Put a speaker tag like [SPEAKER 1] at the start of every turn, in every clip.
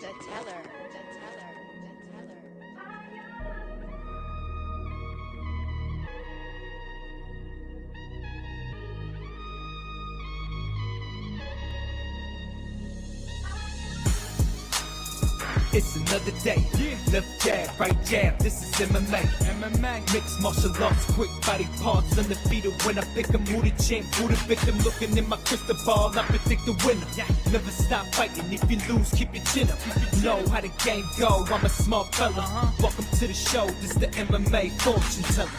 [SPEAKER 1] It's another day, left jab, right jab, this is MMA. Mixed martial arts, quick body parts, undefeated when I pick 'em. Who the champ, who the victim, looking in my crystal ball, I predict the winner. Never stop fighting, if you lose, keep your chin up. You know how the game go, I'm a smart fella. Welcome to the show, this the MMA fortune teller.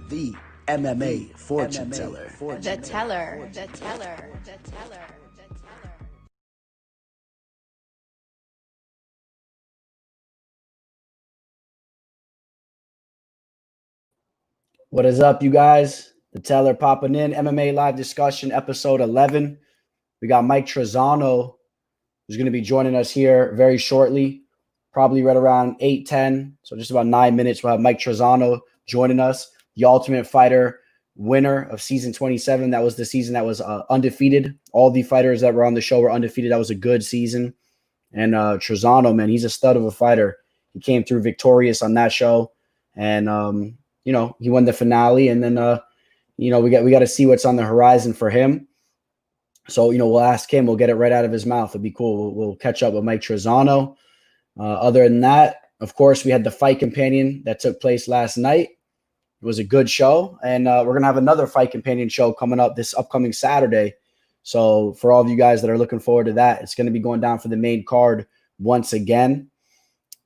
[SPEAKER 2] The MMA fortune teller.
[SPEAKER 3] The teller.
[SPEAKER 4] What is up, you guys? The teller popping in. MMA live discussion, episode 11. We got MIke Trizano, who's going to be joining us here very shortly, probably right around 8:10. So just about 9 minutes. We'll have MIke Trizano joining us, the Ultimate Fighter winner of season 27. That was the season that was undefeated. All the fighters that were on the show were undefeated. That was a good season. And Trizano, man, he's a stud of a fighter. He came through victorious on that show. And, he won the finale. And then, we got to see what's on the horizon for him. So, we'll ask him. We'll get it right out of his mouth. It'll be cool. We'll catch up with MIke Trizano. Other than that, of course, we had the Fight Companion that took place last night. It was a good show, and we're going to have another Fight Companion show coming up this upcoming Saturday. So for all of you guys that are looking forward to that, it's going to be going down for the main card once again.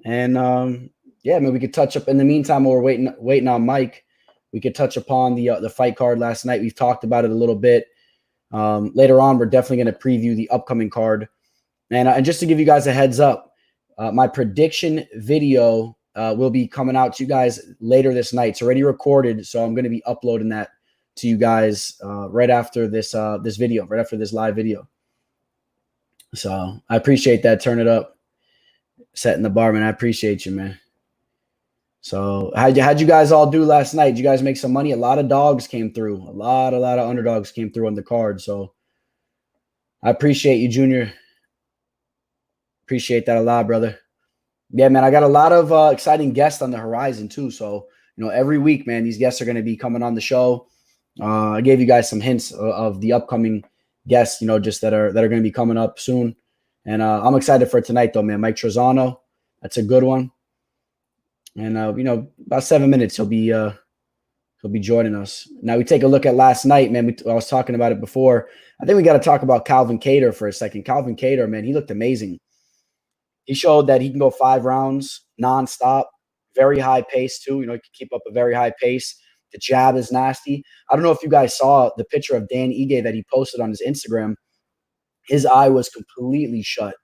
[SPEAKER 4] And, we could touch up in the meantime while we're waiting on Mike. We could touch upon the fight card last night. We've talked about it a little bit. Later on, we're definitely going to preview the upcoming card. And just to give you guys a heads up, my prediction video will be coming out to you guys later this night. It's already recorded, so I'm going to be uploading that to you guys right after this video, right after this live video. So I appreciate that. Turn it up. Setting the bar, man. I appreciate you, man. So how'd you guys all do last night? Did you guys make some money? A lot of dogs came through. A lot of underdogs came through on the card. So I appreciate you, Junior. Appreciate that a lot, brother. Yeah, man, I got a lot of exciting guests on the horizon too. So, every week, man, these guests are going to be coming on the show. I gave you guys some hints of the upcoming guests, just that are going to be coming up soon. And I'm excited for tonight, though, man. MIke Trizano, that's a good one. And about 7 minutes he'll be joining us. Now we take a look at last night, man. I was talking about it before. I think we got to talk about Calvin Kattar for a second. Calvin Kattar, man, he looked amazing. He showed that he can go 5 rounds nonstop, very high pace too. He can keep up a very high pace. The jab is nasty. I don't know if you guys saw the picture of Dan Ige that he posted on his Instagram. His eye was completely shut.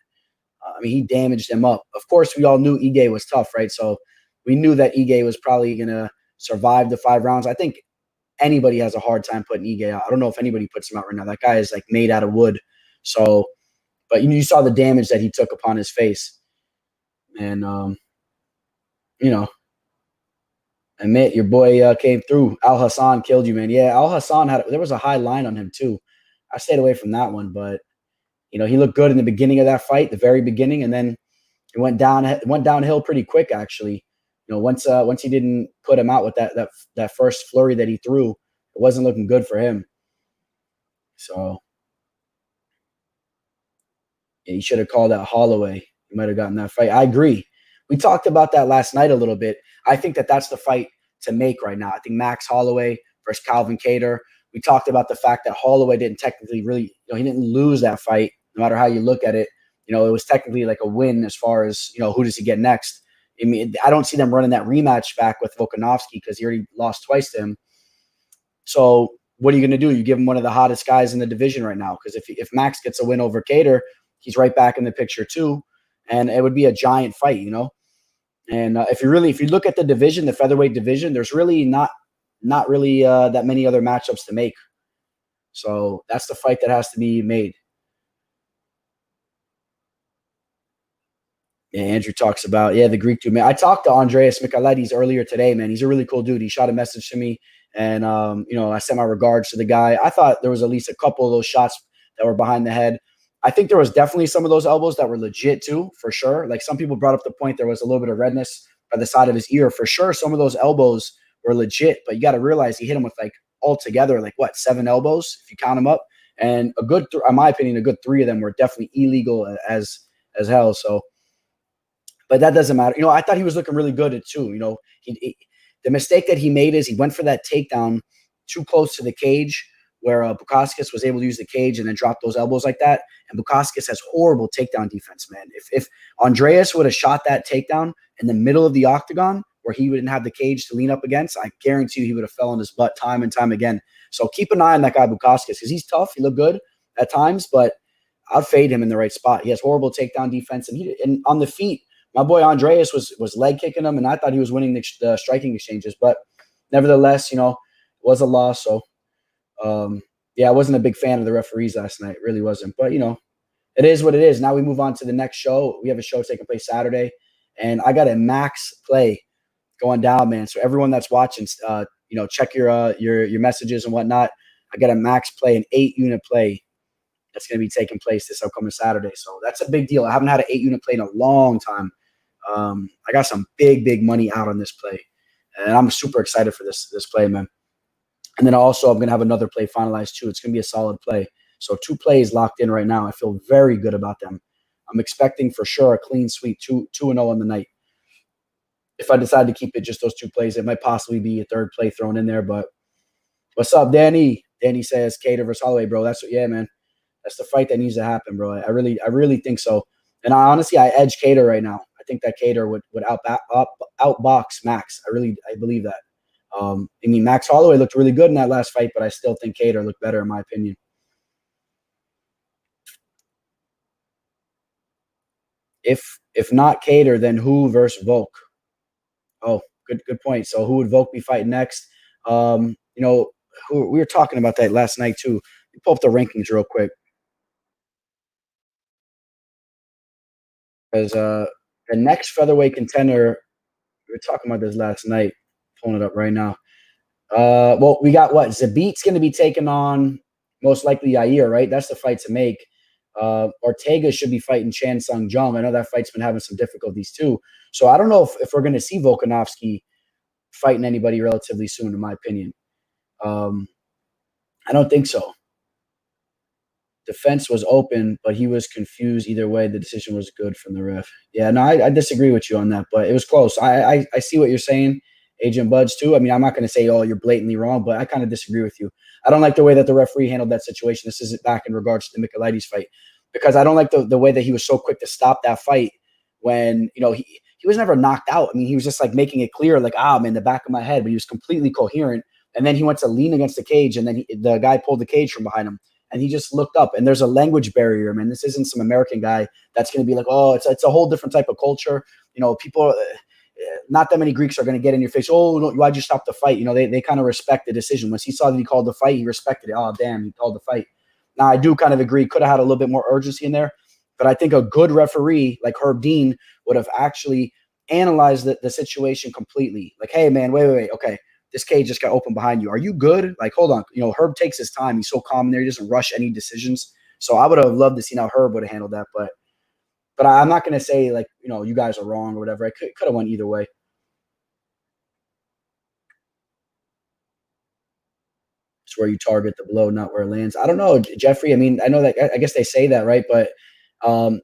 [SPEAKER 4] He damaged him up. Of course, we all knew Ige was tough, right? So we knew that Ige was probably going to survive the 5 rounds. I think anybody has a hard time putting Ige out. I don't know if anybody puts him out right now. That guy is like made out of wood. So, but you saw the damage that he took upon his face. And, admit your boy came through. Al Hassan killed you, man. Yeah, Al Hassan there was a high line on him too. I stayed away from that one, but he looked good in the beginning of that fight, the very beginning, and then it went downhill pretty quick actually. Once he didn't put him out with that first flurry that he threw, it wasn't looking good for him. So yeah, he should have called out Holloway. He might have gotten that fight. I agree. We talked about that last night a little bit. I think that's the fight to make right now. I think Max Holloway versus Calvin Kattar. We talked about the fact that Holloway didn't technically really, he didn't lose that fight, no matter how you look at it. It was technically like a win as far as, who does he get next? I don't see them running that rematch back with Volkanovski because he already lost twice to him. So what are you going to do? You give him one of the hottest guys in the division right now. Because if Max gets a win over Kattar, he's right back in the picture too. And it would be a giant fight, And if you look at the division, the featherweight division, there's really not really that many other matchups to make. So that's the fight that has to be made. Yeah, Andrew talks about, the Greek dude, man. I talked to Andreas Michailidis earlier today, man. He's a really cool dude. He shot a message to me, and, I sent my regards to the guy. I thought there was at least a couple of those shots that were behind the head. I think there was definitely some of those elbows that were legit too, for sure. Like some people brought up the point there was a little bit of redness by the side of his ear. For sure, some of those elbows were legit, but you got to realize he hit him with like altogether, like what, 7 elbows if you count them up. And a good, in my opinion, a good 3 of them were definitely illegal as hell. So, but that doesn't matter. I thought he was looking really good too. The mistake that he made is he went for that takedown too close to the cage where Bukauskas was able to use the cage and then drop those elbows like that. And Bukauskas has horrible takedown defense, man. If Andreas would have shot that takedown in the middle of the octagon where he wouldn't have the cage to lean up against, I guarantee you he would have fell on his butt time and time again. So keep an eye on that guy Bukauskas because he's tough. He looked good at times, but I'd fade him in the right spot. He has horrible takedown defense. And on the feet, my boy Andreas was leg kicking him, and I thought he was winning the striking exchanges. But nevertheless, it was a loss. So, I wasn't a big fan of the referees last night. It really wasn't. But, it is what it is. Now we move on to the next show. We have a show taking place Saturday, and I got a max play going down, man. So everyone that's watching, check your messages and whatnot. I got a max play, an 8-unit play that's going to be taking place this upcoming Saturday. So that's a big deal. I haven't had an 8-unit play in a long time. I got some big money out on this play, and I'm super excited for this play, man. And then also I'm going to have another play finalized too. It's going to be a solid play. So 2 plays locked in right now. I feel very good about them. I'm expecting for sure a clean sweep, 2-0 on the night. If I decide to keep it just those 2 plays, it might possibly be a 3rd play thrown in there. But what's up, Danny? Danny says Cater versus Holloway, bro. Man. That's the fight that needs to happen, bro. I really think so. And I edge Cater right now. I think that Cater would outbox Max. I believe that. Max Holloway looked really good in that last fight, but I still think Cater looked better in my opinion. If not Cater, then who versus Volk? Oh, good point. So who would Volk be fighting next? Who we were talking about that last night too. Let me pull up the rankings real quick. Because the next featherweight contender, we were talking about this last night. Pulling it up right now. We got what? Zabit's going to be taking on most likely Yair, right? That's the fight to make. Ortega should be fighting Chan Sung Jung. I know that fight's been having some difficulties too. So I don't know if we're going to see Volkanovski fighting anybody relatively soon, in my opinion. I don't think so. Defense was open, but he was confused. Either way, the decision was good from the ref. Yeah, no, I disagree with you on that, but it was close. I see what you're saying, Agent Buds, too. I mean, I'm not going to say, oh, you're blatantly wrong, but I kind of disagree with you. I don't like the way that the referee handled that situation. This isn't back in regards to the Michailidis fight, because I don't like the way that he was so quick to stop that fight when, he was never knocked out. I mean, he was just like making it clear, like, I'm in the back of my head, but he was completely coherent. And then he went to lean against the cage, and then the guy pulled the cage from behind him. And he just looked up, and there's a language barrier, man. This isn't some American guy that's going to be like, oh, it's a whole different type of culture. People, not that many Greeks are going to get in your face. Oh, no, why'd you stop the fight? They kind of respect the decision. Once he saw that he called the fight, he respected it. Oh, damn, he called the fight. Now, I do kind of agree. Could have had a little bit more urgency in there. But I think a good referee like Herb Dean would have actually analyzed the situation completely. Like, hey, man, wait. Okay. This cage just got open behind you. Are you good? Like, hold on. Herb takes his time. He's so calm in there. He doesn't rush any decisions. So I would have loved to see how Herb would have handled that. But I'm not going to say, like, you guys are wrong or whatever. I could have went either way. It's where you target the blow, not where it lands. I don't know, Jeffrey. I mean, I know that I guess they say that, right? But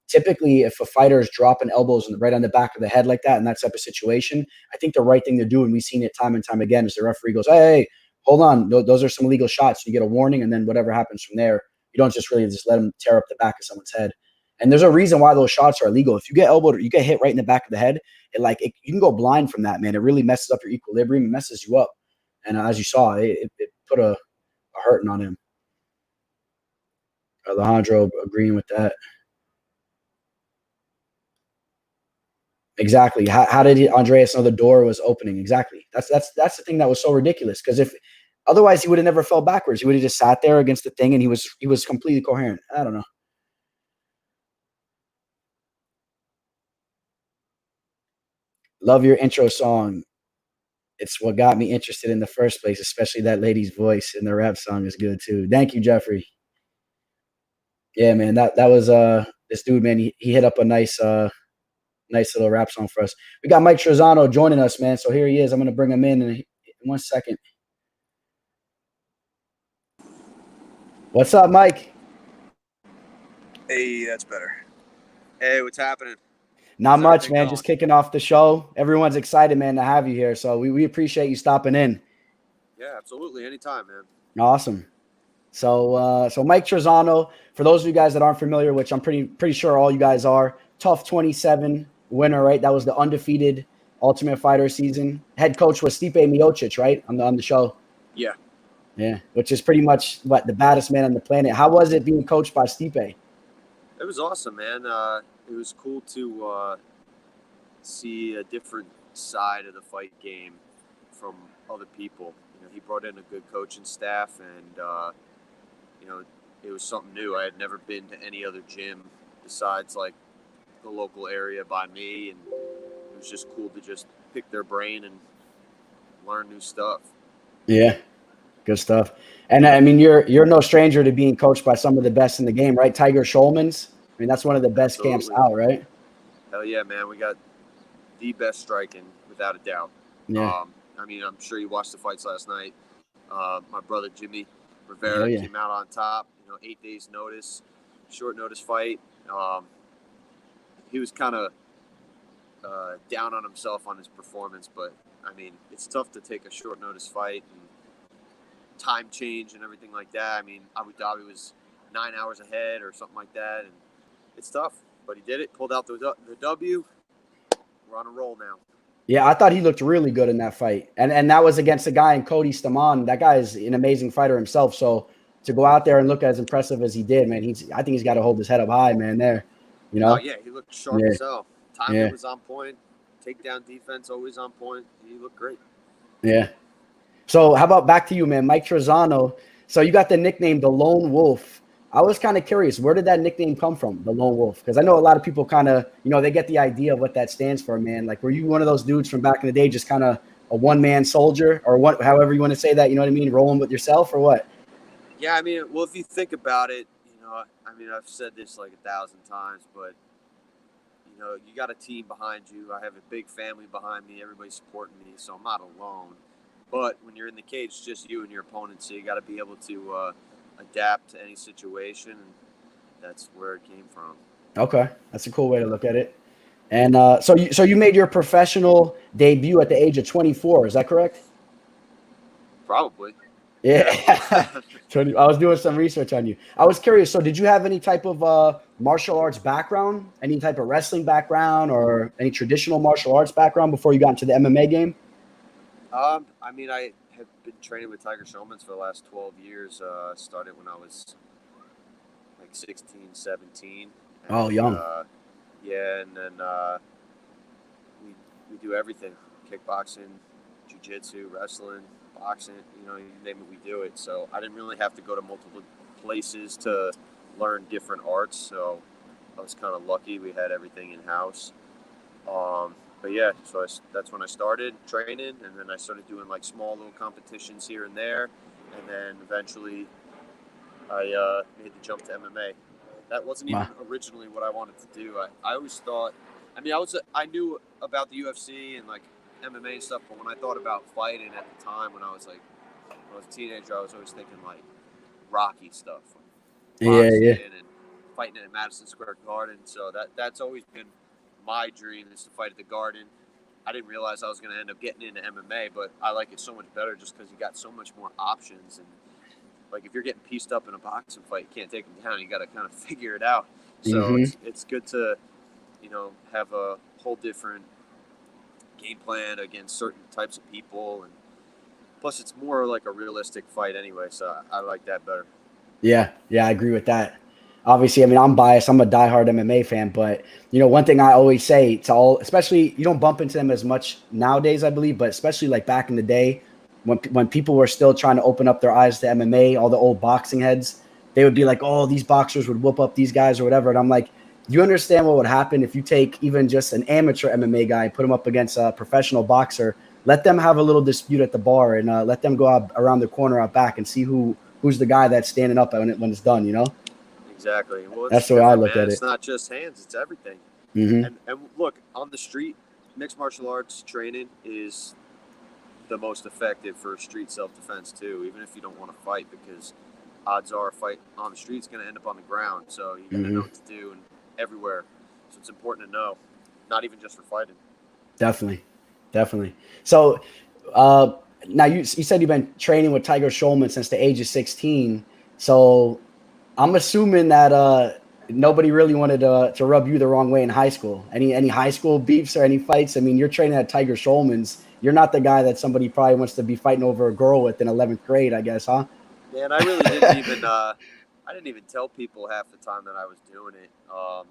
[SPEAKER 4] typically, if a fighter is dropping elbows right on the back of the head like that in that type of situation, I think the right thing to do, and we've seen it time and time again, is the referee goes, hey, hold on. Those are some illegal shots. You get a warning, and then whatever happens from there, you don't just let them tear up the back of someone's head. And there's a reason why those shots are illegal. If you get elbowed or you get hit right in the back of the head, you can go blind from that, man. It really messes up your equilibrium. It messes you up. And as you saw, it put a hurting on him. Alejandro agreeing with that. Exactly. How did Andreas know the door was opening? Exactly. That's the thing that was so ridiculous. Because if otherwise he would have never fell backwards. He would have just sat there against the thing, and he was completely coherent. I don't know. Love your intro song. It's what got me interested in the first place, especially that lady's voice in the rap song is good too. Thank you, Jeffrey. Yeah, man, that was this dude, man. He hit up a nice little rap song for us. We got MIke Trizano joining us, man. So here he is. I'm gonna bring him in 1 second. What's up, Mike?
[SPEAKER 3] Hey, that's better. Hey, what's happening?
[SPEAKER 4] Not
[SPEAKER 3] How's
[SPEAKER 4] much,
[SPEAKER 3] everything
[SPEAKER 4] man.
[SPEAKER 3] going?
[SPEAKER 4] Just kicking off the show. Everyone's excited, man, to have you here. So we appreciate you stopping in.
[SPEAKER 3] Yeah, absolutely. Anytime, man.
[SPEAKER 4] Awesome. So MIke Trizano, for those of you guys that aren't familiar, which I'm pretty sure all you guys are, tough 27 winner, right? That was the undefeated Ultimate Fighter season. Head coach was Stipe Miocic, right? On the show.
[SPEAKER 3] Yeah.
[SPEAKER 4] Yeah, which is pretty much the baddest man on the planet. How was it being coached by Stipe?
[SPEAKER 3] It was awesome, man. It was cool to see a different side of the fight game from other people. He brought in a good coaching staff, and it was something new. I had never been to any other gym besides like the local area by me, and it was just cool to just pick their brain and learn new stuff.
[SPEAKER 4] Yeah, good stuff. And I mean, you're no stranger to being coached by some of the best in the game, right? Tiger Schulman's. I mean, that's one of the best camps out, right?
[SPEAKER 3] Hell yeah, man. We got the best striking, without a doubt.
[SPEAKER 4] Yeah.
[SPEAKER 3] I mean, I'm sure you watched the fights last night. My brother Jimmy Rivera came out on top. 8 days notice, short notice fight. He was kind of down on himself on his performance, but I mean, it's tough to take a short notice fight and time change and everything like that. I mean, Abu Dhabi was 9 hours ahead or something like that, and it's tough. But he did it, pulled out the W. We're on a roll now.
[SPEAKER 4] Yeah, I thought he looked really good in that fight. And that was against a guy in Cody Stamann. That guy is an amazing fighter himself. So to go out there and look as impressive as he did, man, I think he's got to hold his head up high, man, there.
[SPEAKER 3] Oh, yeah, he looked sharp as hell. Timing was on point. Takedown defense always on point. He looked great.
[SPEAKER 4] Yeah. So how about back to you, man, MIke Trizano. So you got the nickname the Lone Wolf. I was kind of curious, where did that nickname come from, the Lone Wolf? Because I know a lot of people kind of, they get the idea of what that stands for, man. Like, were you one of those dudes from back in the day, just kind of a one-man soldier, or however you want to say that, you know what I mean, rolling with yourself, or what?
[SPEAKER 3] Yeah, I mean, well, if you think about it, I mean, I've said this like 1,000 times, but, you got a team behind you. I have a big family behind me. Everybody's supporting me, so I'm not alone. But when you're in the cage, it's just you and your opponent, so you got to be able to adapt to any situation, and that's where it came from.
[SPEAKER 4] Okay, that's a cool way to look at it. And so you made your professional debut at the age of 24, is that correct?
[SPEAKER 3] Probably.
[SPEAKER 4] Yeah. I was doing some research on you. I was curious, so did you have any type of martial arts background, any type of wrestling background, or any traditional martial arts background before you got into the MMA game?
[SPEAKER 3] I mean, I have been training with Tiger Schulman's for the last 12 years. Started when I was like 16, 17. And,
[SPEAKER 4] young.
[SPEAKER 3] Yeah, and then we do everything. Kickboxing, jiu-jitsu, wrestling, boxing, you name it, we do it. So I didn't really have to go to multiple places to learn different arts. So I was kind of lucky. We had everything in-house. But yeah, so that's when I started training, and then I started doing like small little competitions here and there, and then eventually I made the jump to MMA. That wasn't even originally what I wanted to do. I always thought, I mean, I knew about the UFC and like MMA and stuff, but when I thought about fighting at the time, when I was a teenager, I was always thinking like Rocky stuff,
[SPEAKER 4] Yeah.
[SPEAKER 3] and fighting at Madison Square Garden. So that's always been my dream, is to fight at the Garden. I didn't realize I was going to end up getting into MMA, but I like it so much better just because you got so much more options. And like, if you're getting pieced up in a boxing fight, you can't take them down. You got to kind of figure it out. So it's good to, have a whole different game plan against certain types of people. And plus, it's more like a realistic fight anyway. So I like that better.
[SPEAKER 4] Yeah, I agree with that. Obviously, I mean, I'm biased. I'm a diehard MMA fan, but one thing I always say to all, especially, you don't bump into them as much nowadays, I believe, but especially like back in the day when people were still trying to open up their eyes to MMA, all the old boxing heads, they would be like, oh, these boxers would whoop up these guys or whatever. And I'm like, Do you understand what would happen if you take even just an amateur MMA guy and put him up against a professional boxer? Let them have a little dispute at the bar and let them go out around the corner out back and see who's the guy that's standing up when it's done, you know?
[SPEAKER 3] Exactly. Well, it's
[SPEAKER 4] That's the way I
[SPEAKER 3] different,
[SPEAKER 4] look
[SPEAKER 3] man.
[SPEAKER 4] at
[SPEAKER 3] It's
[SPEAKER 4] it.
[SPEAKER 3] not just hands; it's everything.
[SPEAKER 4] Mm-hmm.
[SPEAKER 3] And look, on the street, mixed martial arts training is the most effective for street self-defense too, even if you don't want to fight, because odds are a fight on the street is going to end up on the ground. So you got to know what to do and everywhere. So it's important to know, not even just for fighting.
[SPEAKER 4] Definitely. So now you said you've been training with Tiger Schulman since the age of 16. So I'm assuming that nobody really wanted to rub you the wrong way in high school. Any high school beefs or any fights? I mean, you're training at Tiger Schulman's. You're not the guy that somebody probably wants to be fighting over a girl with in 11th grade, I guess, huh?
[SPEAKER 3] Man, I really didn't even I didn't even tell people half the time that I was doing it. I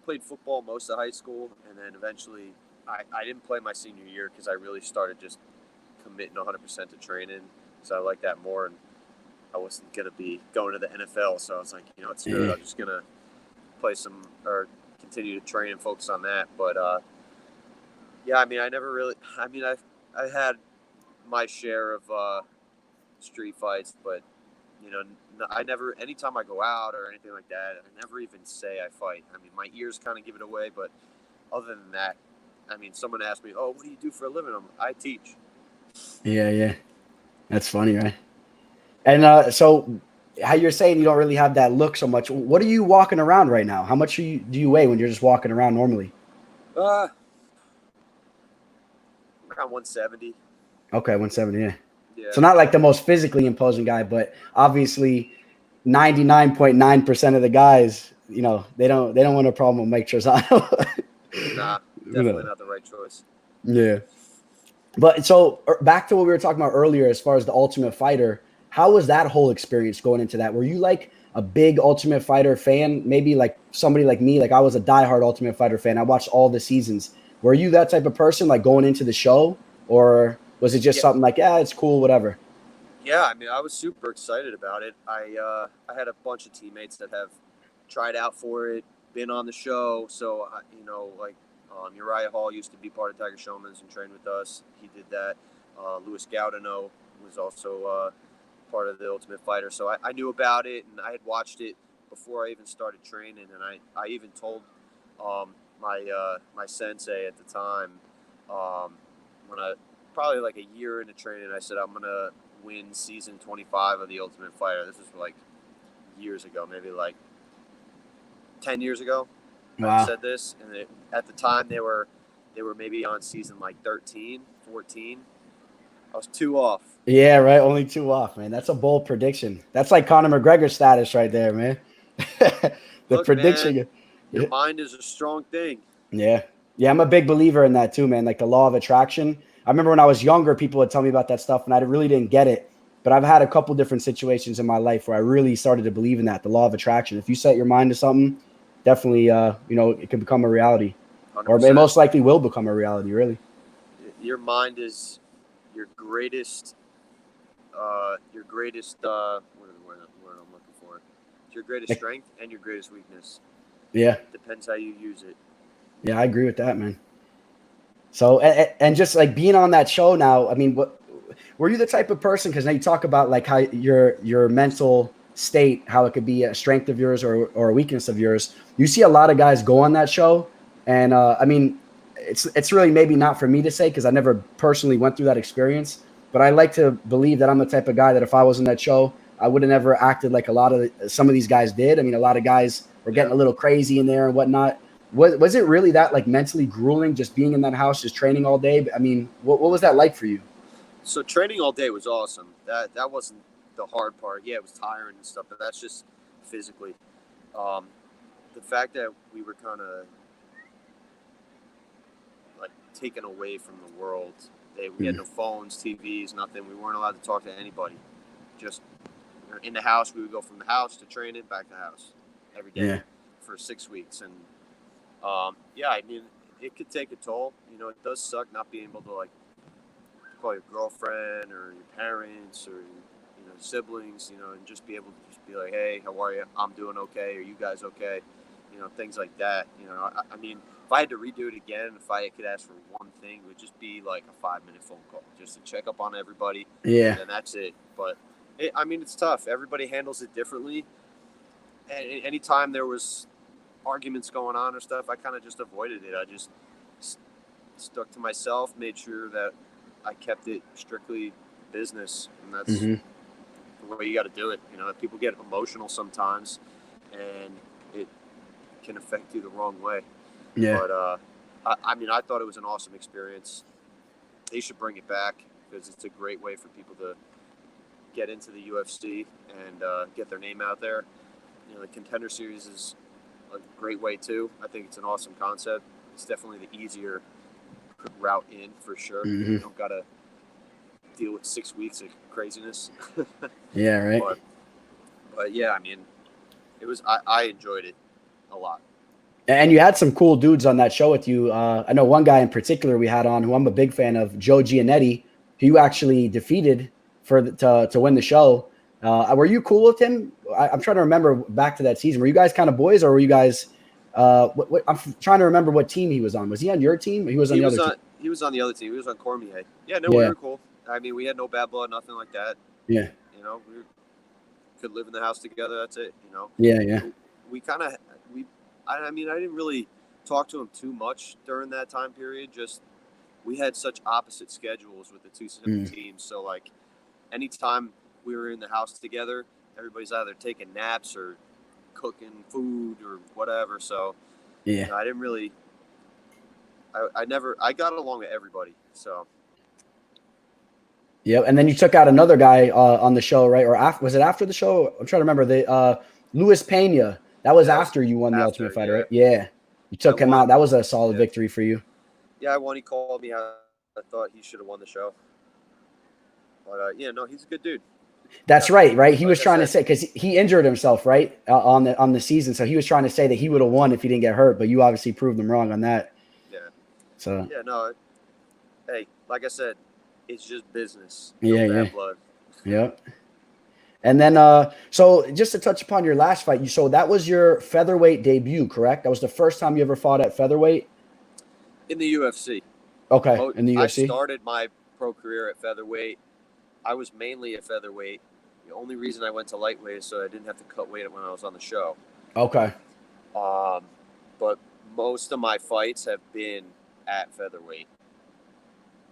[SPEAKER 3] played football most of high school, and then eventually I didn't play my senior year because I really started just committing 100% to training, so I like that more, and I wasn't going to be going to the NFL, so I was like, it's good. I'm just going to play some or continue to train and focus on that. But yeah, I mean, I had my share of street fights, but I never, anytime I go out or anything like that, I never even say I fight. I mean, my ears kind of give it away, but other than that, I mean, someone asked me, "Oh, what do you do for a living?" I teach.
[SPEAKER 4] Yeah. That's funny, right? And so how you're saying you don't really have that look so much. What are you walking around right now? How much do you weigh when you're just walking around normally?
[SPEAKER 3] Around 170.
[SPEAKER 4] Okay, 170, yeah.
[SPEAKER 3] Yeah.
[SPEAKER 4] So not like the most physically imposing guy, but obviously 99.9% of the guys, they don't want a problem with Mike Trizano.
[SPEAKER 3] Nah, definitely not the right choice.
[SPEAKER 4] Yeah. But so back to what we were talking about earlier, as far as the Ultimate Fighter, how was that whole experience going into that? Were you like a big Ultimate Fighter fan? Maybe like somebody like me, like I was a diehard Ultimate Fighter fan. I watched all the seasons. Were you that type of person, like going into the show, or was it just something like, yeah, it's cool, whatever?
[SPEAKER 3] Yeah, I mean, I was super excited about it. I had a bunch of teammates that have tried out for it, been on the show. So Uriah Hall used to be part of Tiger Showman's and trained with us. He did that. Louis Gaudino was also part of the Ultimate Fighter. So I knew about it, and I had watched it before I even started training. And I even told my sensei at the time, when I probably like a year into training, I said, I'm going to win season 25 of the Ultimate Fighter. This was like years ago, maybe like 10 years ago.
[SPEAKER 4] Wow.
[SPEAKER 3] I said this, and at the time they were maybe on season like 13, 14. I was 2 off.
[SPEAKER 4] Yeah, right. Only 2 off, man. That's a bold prediction. That's like Conor McGregor status right there, man.
[SPEAKER 3] Look,
[SPEAKER 4] prediction.
[SPEAKER 3] Man, your mind is a strong thing.
[SPEAKER 4] Yeah. I'm a big believer in that too, man. Like the law of attraction. I remember when I was younger, people would tell me about that stuff, and I really didn't get it. But I've had a couple different situations in my life where I really started to believe in that, the law of attraction. If you set your mind to something, definitely, it can become a reality,
[SPEAKER 3] 100%.
[SPEAKER 4] or it most likely will become a reality. Really,
[SPEAKER 3] your mind is your greatest. What is the word I'm looking for? It's your greatest strength and your greatest weakness.
[SPEAKER 4] Yeah.
[SPEAKER 3] Depends how you use it.
[SPEAKER 4] Yeah, I agree with that, man. So, and just like being on that show now, I mean, were you the type of person, because now you talk about like how your mental state, how it could be a strength of yours or a weakness of yours. You see a lot of guys go on that show, and I mean, it's really maybe not for me to say because I never personally went through that experience, but I like to believe that I'm the type of guy that if I was in that show, I would have never acted like some of these guys did. I mean, a lot of guys were getting a little crazy in there and whatnot. Was it really that like mentally grueling just being in that house, just training all day? I mean, what was that like for you?
[SPEAKER 3] So training all day was awesome. That wasn't the hard part. Yeah, it was tiring and stuff, but that's just physically. The fact that we were kind of like taken away from the world. We had no phones, TVs, nothing. We weren't allowed to talk to anybody. Just in the house, we would go from the house to training, back to the house every day for 6 weeks. And I mean, it could take a toll. It does suck not being able to like call your girlfriend or your parents or siblings, and just be able to just be like, hey, how are you? I'm doing okay. Are you guys okay? Things like that. I mean, if I had to redo it again, if I could ask for one thing, it would just be like a 5-minute phone call just to check up on everybody.
[SPEAKER 4] Yeah.
[SPEAKER 3] And that's it. But it's tough. Everybody handles it differently. And anytime there was arguments going on or stuff, I kind of just avoided it. I just stuck to myself, made sure that I kept it strictly business, and that's the way you got to do it. People get emotional sometimes, and it can affect you the wrong way.
[SPEAKER 4] Yeah.
[SPEAKER 3] But I thought it was an awesome experience. They should bring it back because it's a great way for people to get into the UFC and get their name out there. The Contender Series is a great way too. I think it's an awesome concept. It's definitely the easier route in for sure. You don't gotta deal with 6 weeks of craziness.
[SPEAKER 4] Yeah, right.
[SPEAKER 3] But yeah, I mean, it was. I enjoyed it a lot.
[SPEAKER 4] And you had some cool dudes on that show with you. I know one guy in particular we had on who I'm a big fan of, Joe Giannetti, who you actually defeated to win the show. Were you cool with him? I'm trying to remember back to that season. Were you guys kind of boys, or were you guys? I'm trying to remember what team he was on. Was he on your team? He was on the other team.
[SPEAKER 3] He was on the other team. He was on Cormier. Yeah, no,
[SPEAKER 4] Yeah.
[SPEAKER 3] we were cool. I mean, we had no bad blood, nothing like that.
[SPEAKER 4] Yeah.
[SPEAKER 3] We could live in the house together. That's it.
[SPEAKER 4] Yeah.
[SPEAKER 3] I mean, I didn't really talk to him too much during that time period. Just we had such opposite schedules with the two teams. So like, anytime we were in the house together, everybody's either taking naps or cooking food or whatever. So
[SPEAKER 4] yeah,
[SPEAKER 3] I didn't really. I got along with everybody. So.
[SPEAKER 4] Yeah, and then you took out another guy on the show, right? Or was it after the show? I'm trying to remember. The Luis Pena. That was after you won the Ultimate Fighter, right? Yeah. You took him out. That was a solid victory for you.
[SPEAKER 3] Yeah, I won. He called me out. I thought he should have won the show. But he's a good dude.
[SPEAKER 4] That's right? He was trying to say, because he injured himself, right, on the season. So he was trying to say that he would have won if he didn't get hurt, but you obviously proved him wrong on that.
[SPEAKER 3] Yeah.
[SPEAKER 4] So.
[SPEAKER 3] Yeah, no. Hey, like I said, it's just business.
[SPEAKER 4] No
[SPEAKER 3] bad blood.
[SPEAKER 4] Yeah. And then, so just to touch upon your last fight, so that was your featherweight debut, correct? That was the first time you ever fought at featherweight?
[SPEAKER 3] In the UFC.
[SPEAKER 4] Okay, in the UFC.
[SPEAKER 3] I started my pro career at featherweight. I was mainly at featherweight. The only reason I went to lightweight is so I didn't have to cut weight when I was on the show.
[SPEAKER 4] Okay.
[SPEAKER 3] But most of my fights have been at featherweight.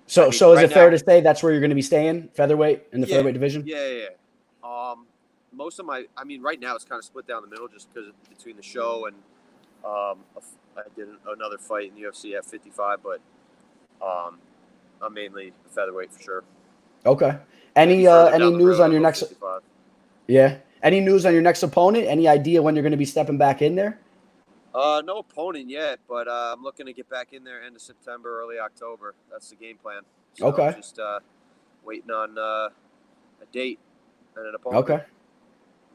[SPEAKER 4] So is it fair to say that's where you're going to be staying, featherweight, in the featherweight division?
[SPEAKER 3] Yeah. Most of right now it's kind of split down the middle just because between the show and I did another fight in the UFC at 55, but I'm mainly featherweight for sure.
[SPEAKER 4] Okay. Any news on your next?
[SPEAKER 3] 55.
[SPEAKER 4] Yeah. Any news on your next opponent? Any idea when you're going to be stepping back in there?
[SPEAKER 3] No opponent yet, but I'm looking to get back in there end of September, early October. That's the game plan. So
[SPEAKER 4] okay.
[SPEAKER 3] Just waiting on a date and an opponent.
[SPEAKER 4] Okay.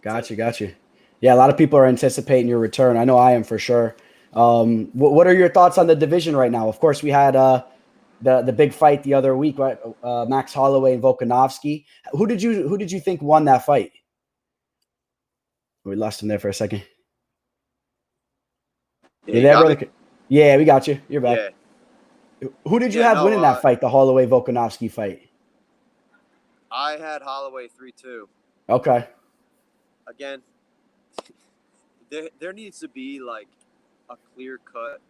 [SPEAKER 4] Gotcha. Yeah, a lot of people are anticipating your return. I know I am for sure. What are your thoughts on the division right now? Of course, we had the big fight the other week, right? Max Holloway and Volkanovski. Who did you think won that fight? We lost him there for a second. You there, brother? Me? Yeah, we got you. You're back. Yeah. Who did you have winning that fight, the Holloway-Volkanovski fight?
[SPEAKER 3] I had Holloway 3-2.
[SPEAKER 4] Okay.
[SPEAKER 3] Again, there needs to be like a clear-cut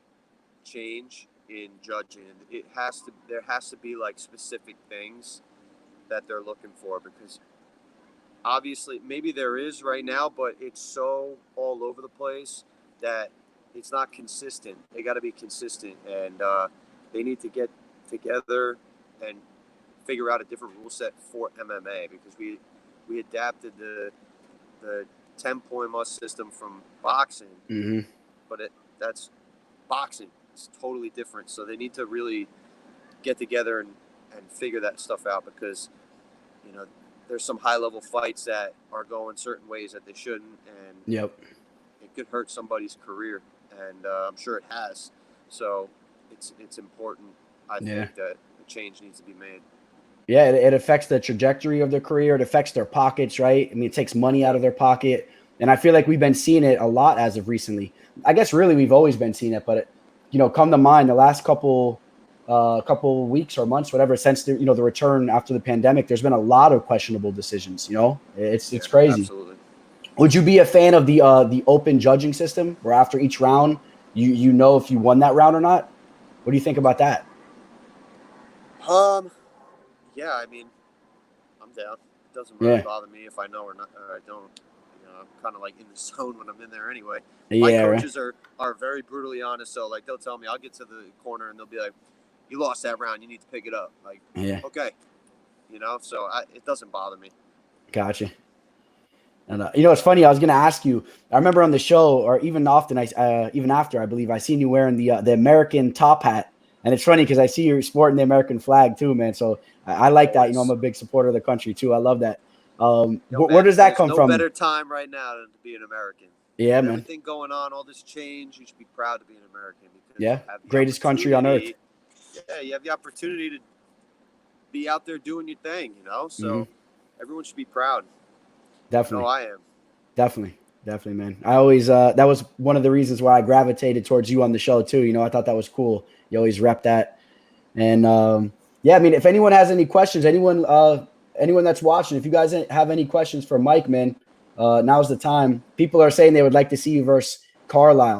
[SPEAKER 3] change in judging. There has to be like specific things that they're looking for, because obviously maybe there is right now, but it's so all over the place that it's not consistent. They got to be consistent, and they need to get together and figure out a different rule set for MMA, because we adapted the 10-point must system from boxing, but that's boxing. It's totally different. So they need to really get together and figure that stuff out, because there's some high-level fights that are going certain ways that they shouldn't, and it could hurt somebody's career, and I'm sure it has. So it's important, I think, that a change needs to be made.
[SPEAKER 4] Yeah, it affects the trajectory of their career. It affects their pockets, right? I mean, it takes money out of their pocket. And I feel like we've been seeing it a lot as of recently. I guess really we've always been seeing it, but come to mind the last couple weeks or months, whatever, since the return after the pandemic, there's been a lot of questionable decisions. It's crazy.
[SPEAKER 3] Absolutely.
[SPEAKER 4] Would you be a fan of the open judging system, where after each round you know if you won that round or not? What do you think about that?
[SPEAKER 3] Yeah, I mean, I'm down. It doesn't really
[SPEAKER 4] Yeah.
[SPEAKER 3] bother me if I know or not, or I don't. I'm kind of like in the zone when I'm in there anyway.
[SPEAKER 4] Yeah,
[SPEAKER 3] My
[SPEAKER 4] right.
[SPEAKER 3] coaches are very brutally honest. So like they'll tell me, I'll get to the corner and they'll be like, "You lost that round. You need to pick it up." Like,
[SPEAKER 4] Yeah.
[SPEAKER 3] okay, So it doesn't bother me.
[SPEAKER 4] Gotcha. And it's funny. I was going to ask you. I remember on the show, or even often, even after, I believe I seen you wearing the American top hat, and it's funny because I see you sporting the American flag too, man. So I like that. I'm a big supporter of the country too. I love that. Where does that come from?
[SPEAKER 3] No better time right now than to be an American.
[SPEAKER 4] Yeah, man.
[SPEAKER 3] Everything going on, all this change, you should be proud to be an American. Because
[SPEAKER 4] yeah, greatest country on earth.
[SPEAKER 3] Yeah, you have the opportunity to be out there doing your thing, So everyone should be proud.
[SPEAKER 4] Definitely.
[SPEAKER 3] No, I am.
[SPEAKER 4] Definitely, man. I always that was one of the reasons why I gravitated towards you on the show too. I thought that was cool. You always rep that. And yeah, I mean, if anyone has any questions, anyone that's watching, if you guys have any questions for Mike, man, now's the time. People are saying they would like to see you versus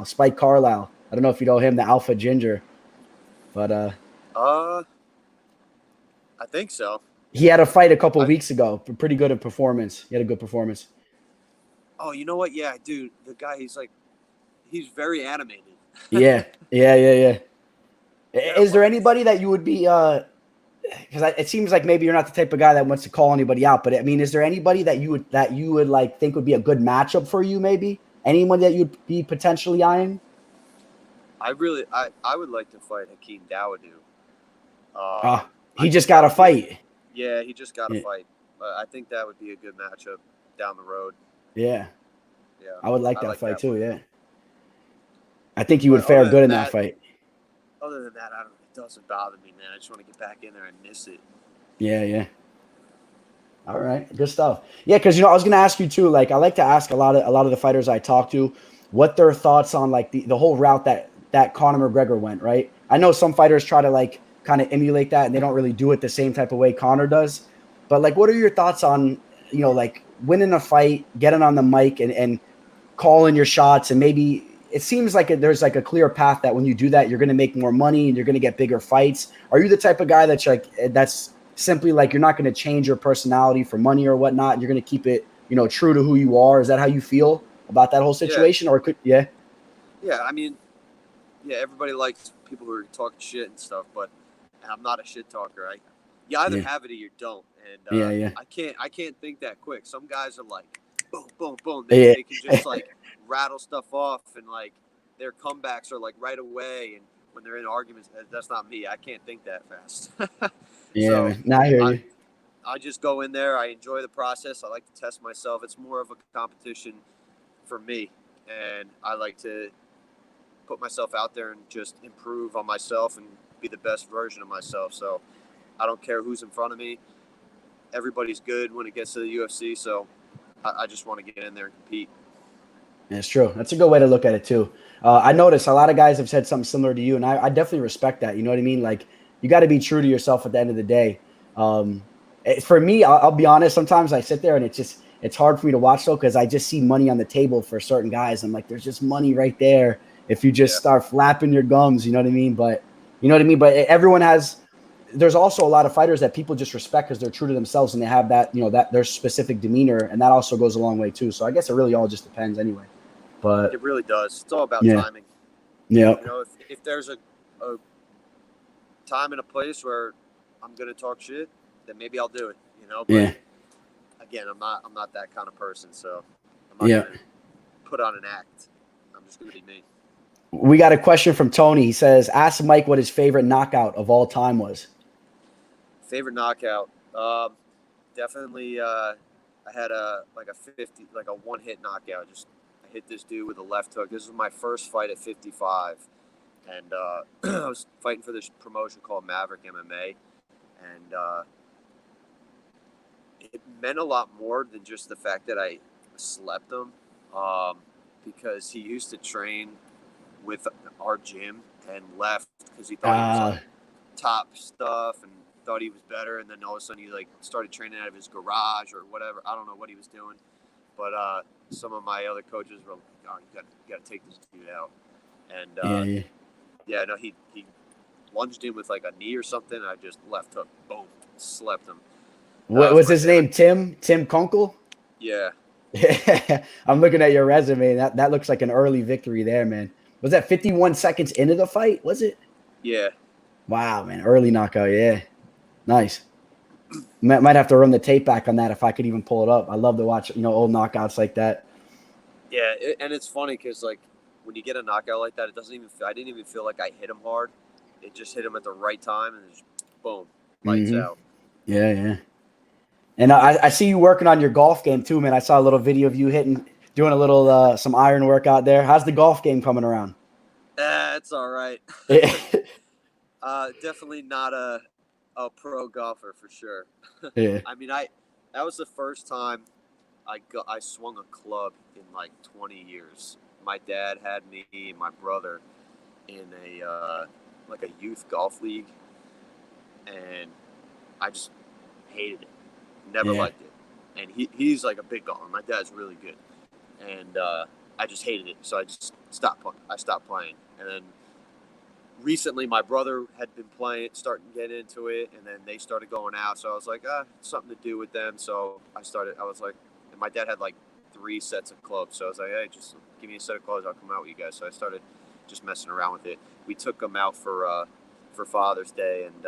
[SPEAKER 4] Spike Carlisle. I don't know if you know him, the Alpha Ginger, but
[SPEAKER 3] I think so.
[SPEAKER 4] He had a fight a couple weeks ago. Pretty good at performance. He had a good performance.
[SPEAKER 3] Oh, you know what? Yeah, dude. The guy, he's very animated.
[SPEAKER 4] Yeah. Is there anybody that you would be because it seems like maybe you're not the type of guy that wants to call anybody out, but I mean, is there anybody that you would like think would be a good matchup for you? Maybe anyone that you'd be potentially eyeing?
[SPEAKER 3] I would like to fight Hakeem Dawodu.
[SPEAKER 4] He just got a fight.
[SPEAKER 3] Yeah, he just got a fight. I think that would be a good matchup down the road.
[SPEAKER 4] Yeah. I would like that fight too.
[SPEAKER 3] One.
[SPEAKER 4] Yeah. I think you would fare good in that fight.
[SPEAKER 3] Other than that, it doesn't bother me, man. I just want to get back in there and miss it.
[SPEAKER 4] Yeah. All right, good stuff. Yeah, because I was gonna ask you too. Like, I like to ask a lot of the fighters I talk to what their thoughts on like the whole route that Conor McGregor went. Right. I know some fighters try to like kind of emulate that, and they don't really do it the same type of way Conor does. But like, what are your thoughts on like winning a fight, getting on the mic, and calling your shots, and maybe it seems like there's like a clear path that when you do that, you're going to make more money and you're going to get bigger fights. Are you the type of guy that's simply like you're not going to change your personality for money or whatnot, and you're going to keep it true to who you are? Is that how you feel about that whole situation?
[SPEAKER 3] Yeah. Yeah, I mean, yeah, everybody likes people who are talking shit and stuff, but I'm not a shit talker. You either have it or you don't. And I can't think that quick. Some guys are like, boom, boom, boom. They can just like rattle stuff off, and like their comebacks are like right away. And when they're in arguments, that's not me. I can't think that fast.
[SPEAKER 4] Yeah, so, I hear you.
[SPEAKER 3] I just go in there. I enjoy the process. I like to test myself. It's more of a competition for me, and I like to put myself out there and just improve on myself and be the best version of myself. So I don't care who's in front of me. Everybody's good when it gets to the UFC, so I just want to get in there and compete.
[SPEAKER 4] That's true. That's a good way to look at it too. I noticed a lot of guys have said something similar to you, and I definitely respect that. You know what I mean? Like, you got to be true to yourself at the end of the day. For me, I'll be honest, sometimes I sit there and it's hard for me to watch though, because I just see money on the table for certain guys. I'm like, there's just money right there if you just start flapping your gums, you know what I mean? But everyone has – there's also a lot of fighters that people just respect because they're true to themselves and they have that, that their specific demeanor, and that also goes a long way too. So I guess it really all just depends anyway. But
[SPEAKER 3] it really does. It's all about timing.
[SPEAKER 4] Yeah.
[SPEAKER 3] If there's a time and a place where I'm gonna talk shit, then maybe I'll do it. But again, I'm not that kind of person, so I'm not gonna put on an act. I'm just gonna be me.
[SPEAKER 4] We got a question from Tony. He says, "Ask Mike what his favorite knockout of all time was."
[SPEAKER 3] Favorite knockout, definitely. I had a 1-hit knockout. I hit this dude with a left hook. This was my first fight at 55, and I was fighting for this promotion called Maverick MMA, and meant a lot more than just the fact that I slept him, because he used to train with our gym and left because he thought he was like top stuff and thought he was better, and then all of a sudden he like started training out of his garage or whatever. I don't know what he was doing, but some of my other coaches were like, "Oh, you got to take this dude out." And no, he lunged in with like a knee or something. And I just left hook, boom, slept him.
[SPEAKER 4] What was his name? Tim Kunkel?
[SPEAKER 3] Yeah.
[SPEAKER 4] I'm looking at your resume. That looks like an early victory there, man. Was that 51 seconds into the fight? Was it?
[SPEAKER 3] Yeah.
[SPEAKER 4] Wow, man. Early knockout. Yeah. Nice. Might have to run the tape back on that if I could even pull it up. I love to watch, old knockouts like that.
[SPEAKER 3] Yeah, and it's funny because like when you get a knockout like that, I didn't even feel like I hit him hard. It just hit him at the right time and just boom, lights out.
[SPEAKER 4] Yeah. And I see you working on your golf game too, man. I saw a little video of you doing a little some iron work out there. How's the golf game coming around?
[SPEAKER 3] It's all right. Definitely not a pro golfer for sure.
[SPEAKER 4] Yeah.
[SPEAKER 3] I mean, that was the first time I swung a club in like 20 years. My dad had me and my brother in a youth golf league, and I just hated it. Never liked it. And he's like a big golfer. My dad's really good. And I just hated it. So I just stopped playing. And then recently my brother had been starting to get into it, and then they started going out. So I was like, something to do with them. So I was like, and my dad had like 3 sets of clubs. So I was like, hey, just give me a set of clubs. I'll come out with you guys. So I started just messing around with it. We took them out for Father's Day, and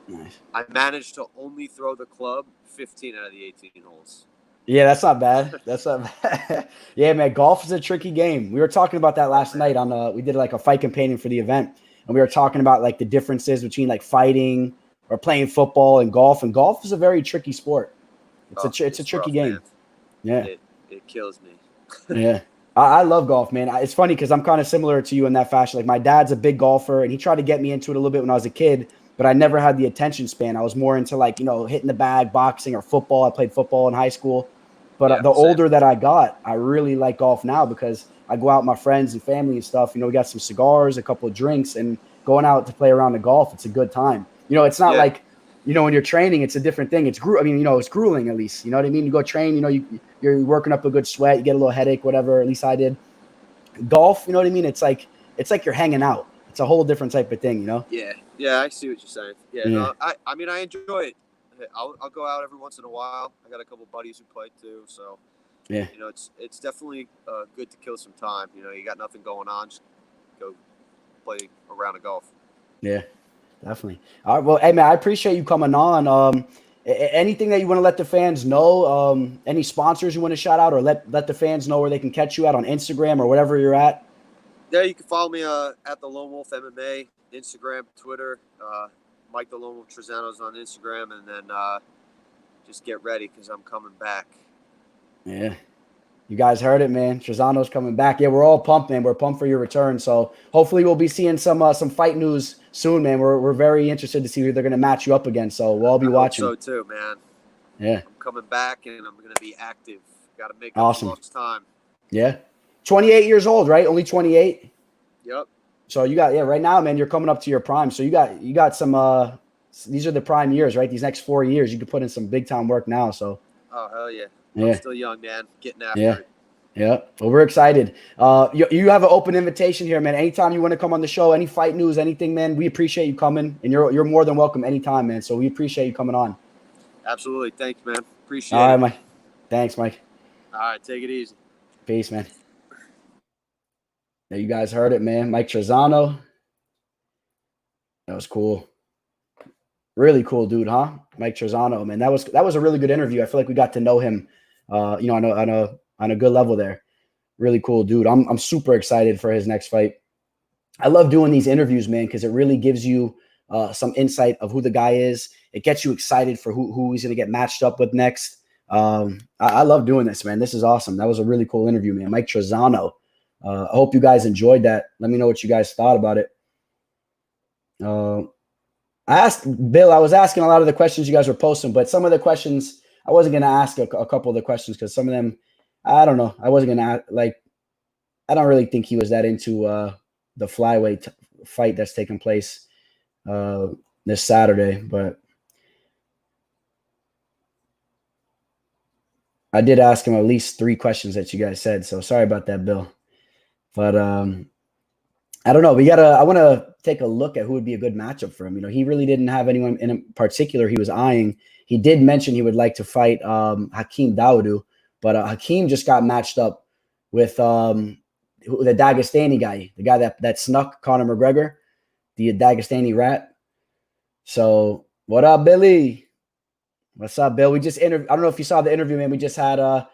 [SPEAKER 4] nice.
[SPEAKER 3] I managed to only throw the club 15 out of the 18 holes.
[SPEAKER 4] Yeah, that's not bad. That's not bad. Yeah, man, golf is a tricky game. We were talking about that last night we did like a fight companion for the event, and we were talking about like the differences between like fighting or playing football and golf. And golf is a very tricky sport. It's a tricky game. Man. Yeah,
[SPEAKER 3] it kills me.
[SPEAKER 4] Yeah. I love golf, man. It's funny because I'm kind of similar to you in that fashion. Like my dad's a big golfer, and he tried to get me into it a little bit when I was a kid, but I never had the attention span. I was more into like, hitting the bag, boxing or football. I played football in high school. But the older that I got, I really like golf now because I go out with my friends and family and stuff. We got some cigars, a couple of drinks, and going out to play around the golf, it's a good time. It's not like, when you're training, it's a different thing. It's it's grueling at least. You know what I mean? You go train, you're working up a good sweat, you get a little headache, whatever. At least I did. Golf, you know what I mean? It's like you're hanging out. It's a whole different type of thing,
[SPEAKER 3] Yeah, I see what you're saying. Yeah. No, I mean, I enjoy it. I'll go out every once in a while. I got a couple buddies who play too, so
[SPEAKER 4] yeah.
[SPEAKER 3] It's definitely good to kill some time. You got nothing going on, just go play a round of golf.
[SPEAKER 4] Yeah, definitely. All right, well, hey man, I appreciate you coming on. Anything that you want to let the fans know? Any sponsors you want to shout out, or let the fans know where they can catch you at on Instagram or whatever you're at?
[SPEAKER 3] Yeah, you can follow me at the Lone Wolf MMA, Instagram, Twitter. MIke the Lone Wolf Trizano is on Instagram, and then just get ready because I'm coming back.
[SPEAKER 4] Yeah, you guys heard it, man. Trizano's coming back. Yeah, we're all pumped, man. We're pumped for your return. So hopefully we'll be seeing some fight news soon, man. We're very interested to see who they're going to match you up against. So we'll all be watching.
[SPEAKER 3] I hope so too, man.
[SPEAKER 4] Yeah,
[SPEAKER 3] I'm coming back, and I'm going to be active. Got to make up for lost time.
[SPEAKER 4] Yeah, 28 years old, right? Only 28.
[SPEAKER 3] Yep.
[SPEAKER 4] So you got, right now, man, you're coming up to your prime. So you got some, these are the prime years, right? These next 4 years, you can put in some big time work now. So.
[SPEAKER 3] Oh, hell yeah. I'm still young, man. Getting after it.
[SPEAKER 4] Yeah. Well, we're excited. You have an open invitation here, man. Anytime you want to come on the show, any fight news, anything, man, we appreciate you coming, and you're more than welcome anytime, man. So we appreciate you coming on.
[SPEAKER 3] Absolutely. Thanks, man. Appreciate it.
[SPEAKER 4] All right, Mike. Thanks, Mike.
[SPEAKER 3] All right. Take it easy.
[SPEAKER 4] Peace, man. Now, you guys heard it, man. MIke Trizano. That was cool. Really cool dude, huh? MIke Trizano, man. That was a really good interview. I feel like we got to know him, on a good level there. Really cool dude. I'm super excited for his next fight. I love doing these interviews, man, because it really gives you some insight of who the guy is. It gets you excited for who he's going to get matched up with next. I love doing this, man. This is awesome. That was a really cool interview, man. MIke Trizano. I hope you guys enjoyed that. Let me know what you guys thought about it. I asked Bill, I was asking a lot of the questions you guys were posting, but some of the questions I wasn't gonna ask a couple of the questions because some of them, I don't know. I wasn't gonna I don't really think he was that into the flyweight fight that's taking place this Saturday, but I did ask him at least 3 questions that you guys said. So sorry about that, Bill. But I don't know. I want to take a look at who would be a good matchup for him. You know, he really didn't have anyone in particular he was eyeing. He did mention he would like to fight Hakeem Dawodu, but Hakeem just got matched up with the Dagestani guy, the guy that snuck Conor McGregor, the Dagestani rat. So what up, Billy? What's up, Bill? We just interviewed. I don't know if you saw the interview, man. We just had a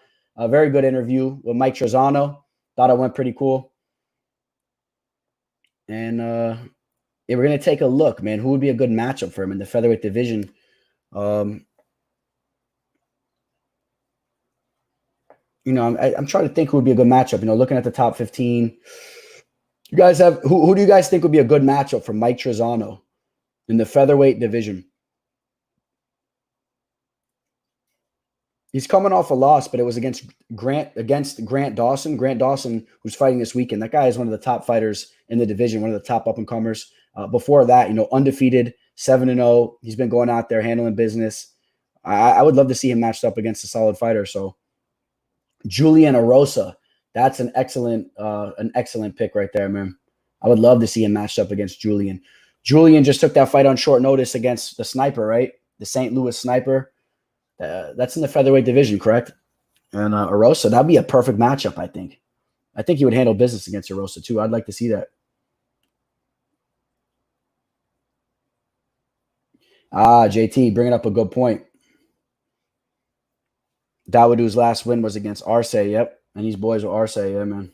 [SPEAKER 4] very good interview with MIke Trizano. Thought it went pretty cool. And yeah, we're going to take a look, man. Who would be a good matchup for him in the featherweight division? You know, I'm trying to think who would be a good matchup. You know, looking at the top 15, you guys have who do you guys think would be a good matchup for MIke Trizano in the featherweight division? He's coming off a loss, but it was against Grant Dawson. Grant Dawson, who's fighting this weekend. That guy is one of the top fighters in the division, one of the top up-and-comers. Before that, you know, undefeated, 7-0. He's been going out there handling business. I would love to see him matched up against a solid fighter. So Julian Erosa, that's an excellent pick right there, man. I would love to see him matched up against Julian. Julian just took that fight on short notice against the Sniper, right? The St. Louis Sniper. That's in the featherweight division, correct? And Erosa, that'd be a perfect matchup, I think. I think he would handle business against Erosa, too. I'd like to see that. JT, bringing up a good point. Dawodu's last win was against Arce, yep. And these boys were Arce, yeah, man.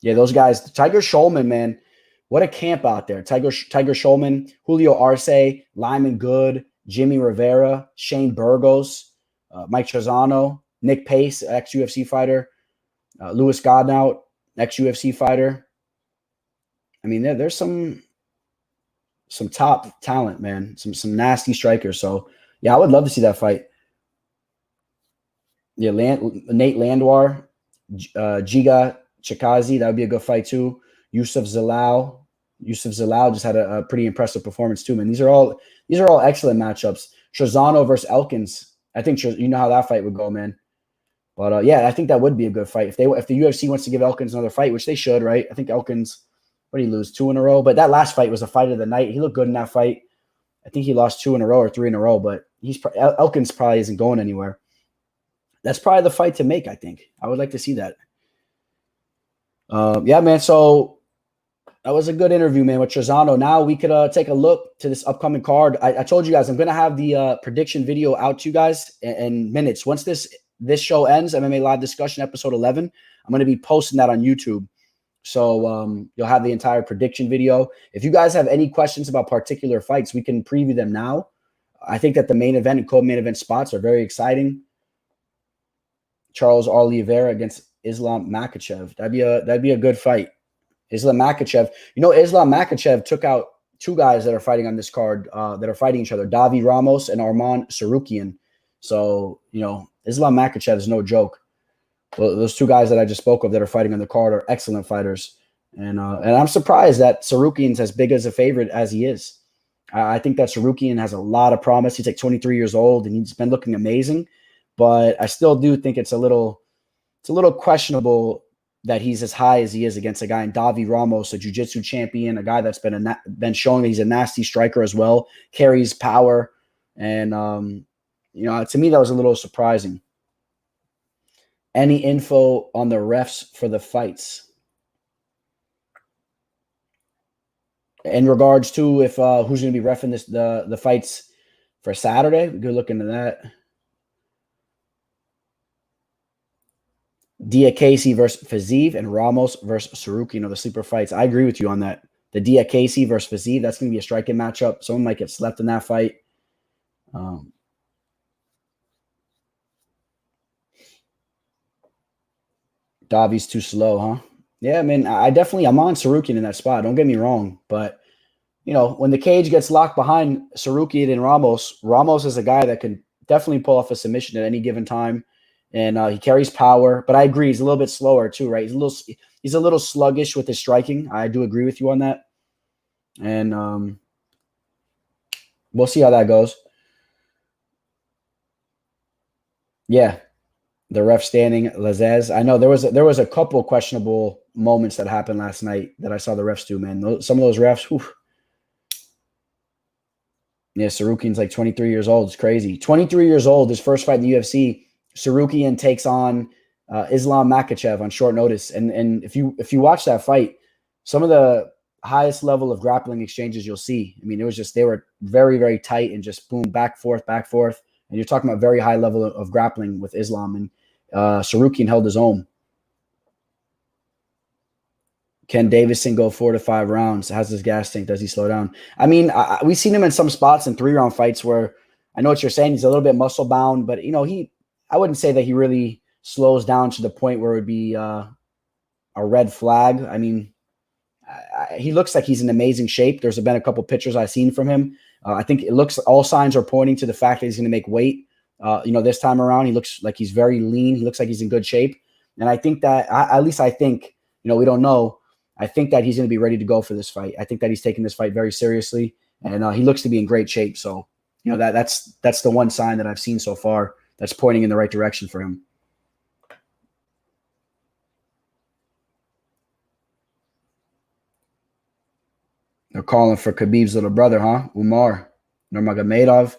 [SPEAKER 4] Yeah, those guys. Tiger Schulman, man. What a camp out there. Tiger Schulman, Julio Arce, Lyman Good, Jimmy Rivera, Shane Burgos, MIke Trizano, Nick Pace, ex-UFC fighter, Louis Godnout, ex-UFC fighter. I mean, there's some top talent, man. Some nasty strikers. So, yeah, I would love to see that fight. Yeah, Nate Landwehr, Giga Chikazi, that would be a good fight too. Yusuf Zalal just had a pretty impressive performance too, man. These are all excellent matchups. Trizano versus Elkins. I think you know how that fight would go, man. But yeah, I think that would be a good fight if the UFC wants to give Elkins another fight, which they should, right? I think Elkins, what did he lose, 2 in a row? But that last fight was a fight of the night. He looked good in that fight. I think he lost 2 in a row or 3 in a row, but Elkins probably isn't going anywhere. That's probably the fight to make, I think. I would like to see that. Yeah, man. So that was a good interview, man, with Trizano. Now we could take a look to this upcoming card. I told you guys I'm going to have the prediction video out to you guys in minutes. Once this show ends, MMA Live Discussion episode 11, I'm going to be posting that on YouTube. So you'll have the entire prediction video. If you guys have any questions about particular fights, we can preview them now. I think that the main event and co-main event spots are very exciting. Charles Oliveira against Islam Makhachev. That'd be a good fight. Islam Makhachev. You know, Islam Makhachev took out 2 guys that are fighting on this card that are fighting each other, Davi Ramos and Arman Sarukian. So, you know, Islam Makhachev is no joke. Well, those 2 guys that I just spoke of that are fighting on the card are excellent fighters. And I'm surprised that Sarukian's as big as a favorite as he is. I think that Sarukian has a lot of promise. He's like 23 years old, and he's been looking amazing. But I still do think it's a little questionable that he's as high as he is against a guy in Davi Ramos, a jiu-jitsu champion, a guy that's been showing that he's a nasty striker as well, carries power. And, you know, to me, that was a little surprising. Any info on the refs for the fights? In regards to if who's going to be reffing the fights for Saturday, we could look into that. Diakase versus Fiziev and Ramos versus Sarukian are the sleeper fights. I agree with you on that. The Diakase versus Fiziev, that's going to be a striking matchup. Someone might get slept in that fight. Davi's too slow, huh? Yeah, I mean, I'm on Sarukian in that spot. Don't get me wrong. But, you know, when the cage gets locked behind Sarukian and Ramos is a guy that can definitely pull off a submission at any given time. And he carries power, but I agree he's a little bit slower too, right? He's a little sluggish with his striking. I do agree with you on that, and we'll see how that goes. Yeah, the ref standing Lazez. I know there was a couple questionable moments that happened last night that I saw the refs do. Man, some of those refs. Whew. Yeah, Sarukian's like 23 years old. It's crazy. 23 years old. His first fight in the UFC. Sarukian takes on Islam Makhachev on short notice. And if you watch that fight, some of the highest level of grappling exchanges you'll see. I mean, it was just they were very, very tight and just boom, back, forth. And you're talking about very high level of grappling with Islam. And Sarukian held his own. Can Davison go 4 to 5 rounds? How's his gas tank? Does he slow down? I mean, we've seen him in some spots in 3-round fights where I know what you're saying. He's a little bit muscle bound, but I wouldn't say that he really slows down to the point where it would be a red flag. I mean, he looks like he's in amazing shape. There's been a couple pictures I've seen from him. I think all signs are pointing to the fact that he's going to make weight. This time around, he looks like he's very lean. He looks like he's in good shape. And I think that, at least I think, we don't know. I think that he's going to be ready to go for this fight. I think that he's taking this fight very seriously, and he looks to be in great shape. So, that's the one sign that I've seen so far that's pointing in the right direction for him. They're calling for Khabib's little brother, huh? Umar Nurmagomedov.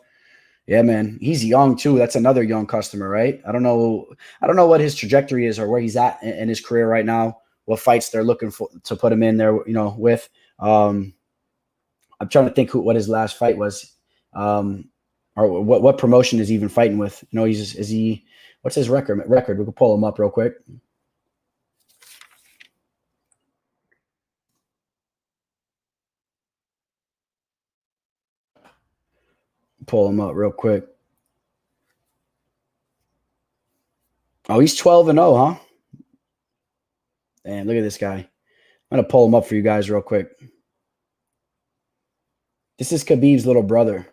[SPEAKER 4] Yeah, man, he's young too. That's another young customer, right? I don't know what his trajectory is or where he's at in his career right now. What fights they're looking for to put him in there, with. I'm trying to think what his last fight was, or what promotion is he even fighting with? What's his record? We can pull him up real quick. Pull him up real quick. Oh, he's 12-0, huh? And look at this guy. I'm going to pull him up for you guys real quick. This is Khabib's little brother.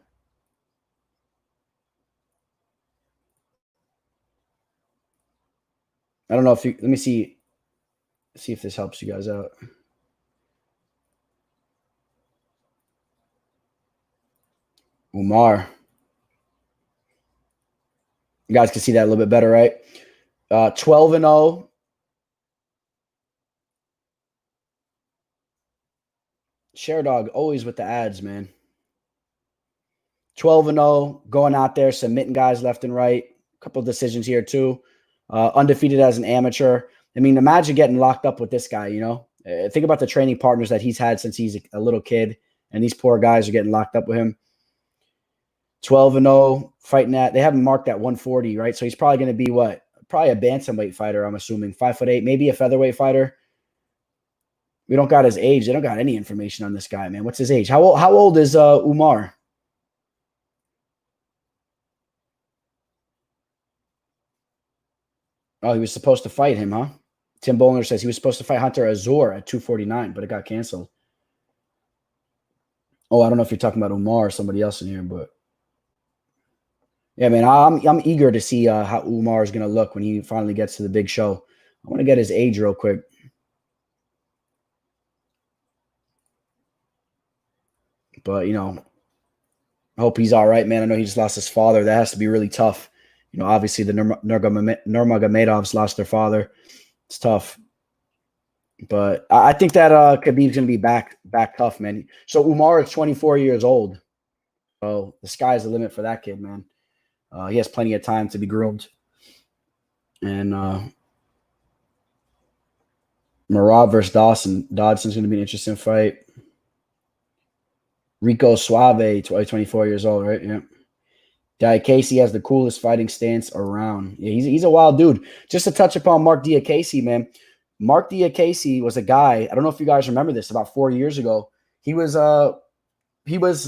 [SPEAKER 4] I don't know if let me see if this helps you guys out. Umar. You guys can see that a little bit better, right? 12-0. Sherdog always with the ads, man. 12-0, going out there, submitting guys left and right. A couple of decisions here too. Undefeated as an amateur. I mean, imagine getting locked up with this guy, Think about the training partners that he's had since he's a little kid, and these poor guys are getting locked up with him. 12-0, fighting at, they have him marked at 140, right? So he's probably going to be what? Probably a bantamweight fighter, I'm assuming. 5'8", maybe a featherweight fighter. We don't got his age. They don't got any information on this guy, man. What's his age? How old is Umar? Oh, he was supposed to fight him, huh? Tim Bowler says he was supposed to fight Hunter Azor at 249, but it got canceled. Oh, I don't know if you're talking about Umar or somebody else in here, but yeah, man, I'm eager to see how Umar is going to look when he finally gets to the big show. I want to get his age real quick. But, I hope he's all right, man. I know he just lost his father. That has to be really tough. Obviously the Nurmagomedovs lost their father. It's tough. But I think that Khabib's going to be back tough, man. So Umar is 24 years old. So the sky's the limit for that kid, man. He has plenty of time to be groomed. And Marab versus Dawson. Dodson's going to be an interesting fight. Rico Suave, 24 years old, right? Yeah. Diakese has the coolest fighting stance around. Yeah, he's a wild dude. Just to touch upon Mark Diakese, man. Mark Diakese was a guy, I don't know if you guys remember this, about 4 years ago. He was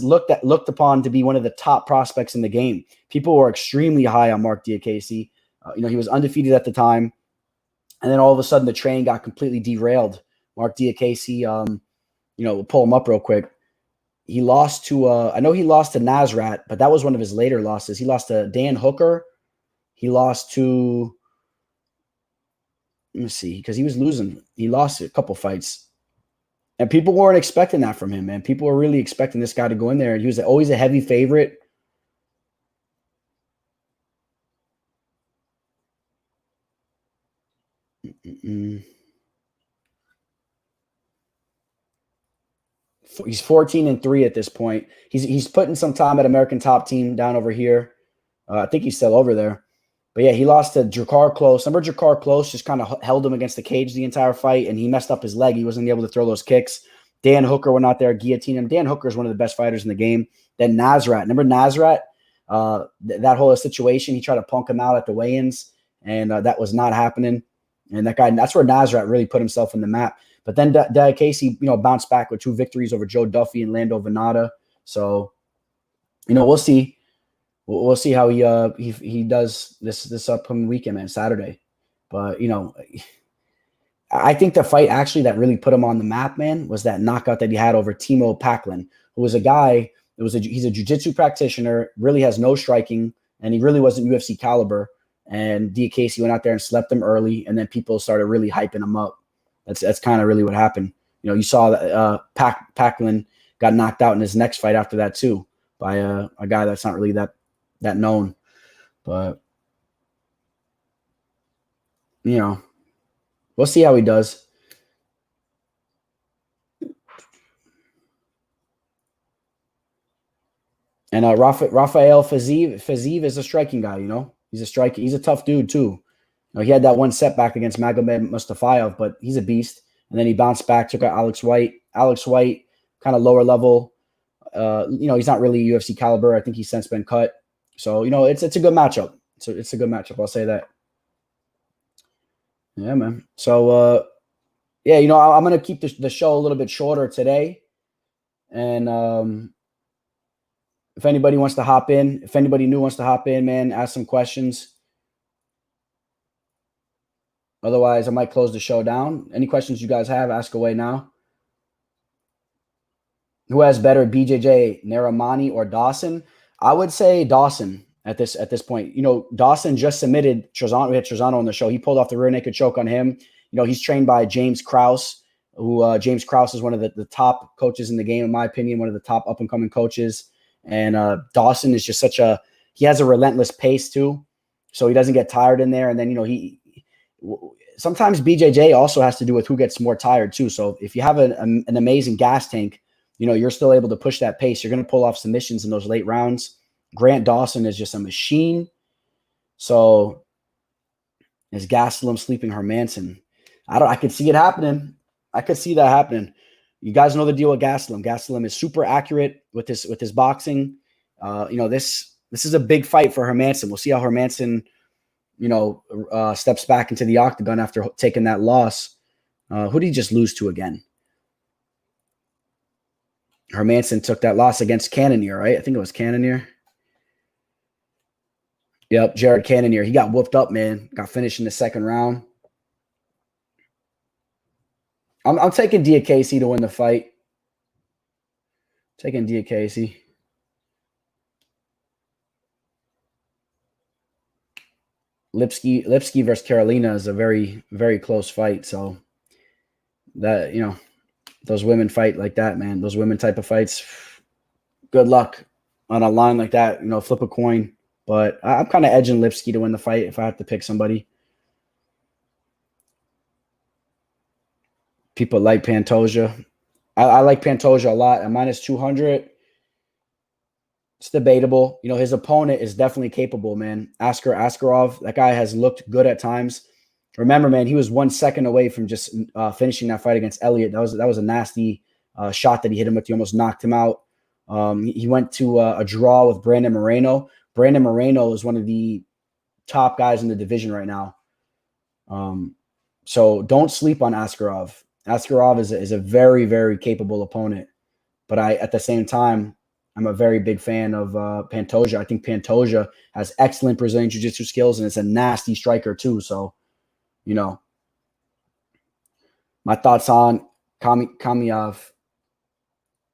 [SPEAKER 4] looked upon to be one of the top prospects in the game. People were extremely high on Mark Diakese. He was undefeated at the time. And then all of a sudden the train got completely derailed. Mark Diakese, we'll pull him up real quick. he lost to I know he lost to Nasrat, but that was one of his later losses. He lost to Dan Hooker. He lost to, let me see, because he was losing. He lost a couple fights. And people weren't expecting that from him, man. People were really expecting this guy to go in there. He was always a heavy favorite. He's 14-3 at this point. He's putting some time at American Top Team down over here. I think he's still over there. But yeah, he lost to Drakkar Klose. Remember Drakkar Klose just kind of held him against the cage the entire fight, and he messed up his leg. He wasn't able to throw those kicks. Dan Hooker went out there, guillotined him. Dan Hooker is one of the best fighters in the game. Then Nasrat. Remember Nasrat? That whole situation, he tried to punk him out at the weigh-ins, and that was not happening. And that's where Nasrat really put himself in the map. But then Casey, bounced back with 2 victories over Joe Duffy and Lando Venata. So, we'll see. We'll see how he does this upcoming weekend, man, Saturday. But, I think the fight actually that really put him on the map, man, was that knockout that he had over Timo Packlin, who was a guy, he's a jiu-jitsu practitioner, really has no striking, and he really wasn't UFC caliber. And Casey went out there and slept him early, and then people started really hyping him up. That's kind of really what happened. You saw that Packlin got knocked out in his next fight after that too by a guy that's not really that known. But we'll see how he does. And Rafael Fiziev is a striking guy. He's a striker. He's a tough dude too. He had that one setback against Magomed Mustafayev, but he's a beast. And then he bounced back, took out Alex White. Alex White, kind of lower level. He's not really UFC caliber. I think he's since been cut. So, it's a good matchup. So it's a good matchup. I'll say that. Yeah, man. So, I'm going to keep the show a little bit shorter today. And if anybody wants to hop in, if anybody new wants to hop in, man, ask some questions. Otherwise, I might close the show down. Any questions you guys have, ask away now. Who has better, BJJ, Narimani, or Dawson? I would say Dawson at this point. Dawson just submitted Trizano. We had Trizano on the show. He pulled off the rear naked choke on him. He's trained by James Krause, who James Krause is one of the top coaches in the game, in my opinion, one of the top up-and-coming coaches. And Dawson is just he has a relentless pace too, so he doesn't get tired in there. And then, sometimes BJJ also has to do with who gets more tired too. So if you have an amazing gas tank, you're still able to push that pace. You're going to pull off submissions in those late rounds. Grant Dawson is just a machine. So is Gastelum sleeping Hermanson? I could see it happening. I could see that happening. You guys know the deal with Gastelum. Gastelum is super accurate with his boxing. This is a big fight for Hermanson. We'll see how Hermanson, steps back into the octagon after taking that loss. Who did he just lose to again? Hermanson took that loss against Cannonier, right? I think it was Cannonier. Yep, Jared Cannonier. He got whooped up, man. Got finished in the second round. I'm taking Diakase to win the fight. Taking Diakase. Lipsky versus Carolina is a very, very close fight. So that, those women fight like that, man. Those women type of fights. Good luck on a line like that. Flip a coin. But I'm kind of edging Lipsky to win the fight if I have to pick somebody. People like Pantoja. I like Pantoja a lot. At minus 200, it's debatable. His opponent is definitely capable, man. Askarov, that guy has looked good at times. Remember, man, he was 1 second away from just finishing that fight against Elliott. That was a nasty shot that he hit him with. He almost knocked him out. He went to a draw with Brandon Moreno. Brandon Moreno is one of the top guys in the division right now. So don't sleep on Askarov. Askarov is a very, very capable opponent. But at the same time, I'm a very big fan of Pantoja. I think Pantoja has excellent Brazilian Jiu-Jitsu skills, and it's a nasty striker too. So, my thoughts on Kamiev.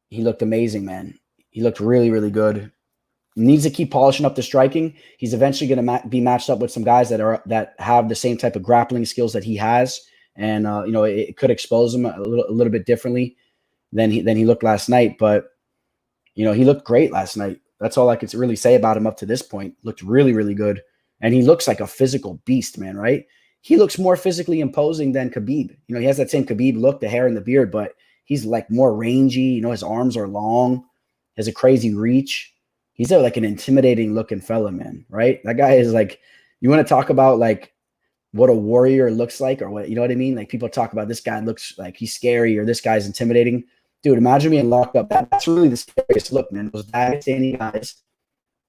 [SPEAKER 4] he looked amazing, man. He looked really, really good. Needs to keep polishing up the striking. He's eventually going to be matched up with some guys that have the same type of grappling skills that he has, and it could expose him a little bit differently than he looked last night. But he looked great last night. That's all I could really say about him up to this point. Looked really, really good, and he looks like a physical beast, man. Right? He looks more physically imposing than Khabib. He has that same Khabib look, the hair and the beard, but he's like more rangy. His arms are long, has a crazy reach. He's like an intimidating looking fella, man, right? That guy is like, you want to talk about like what a warrior looks like, or what, you know what I mean? Like people talk about this guy looks like he's scary or this guy's intimidating. Dude, imagine being locked up. That's really the scariest look, man. Those Dagestani guys.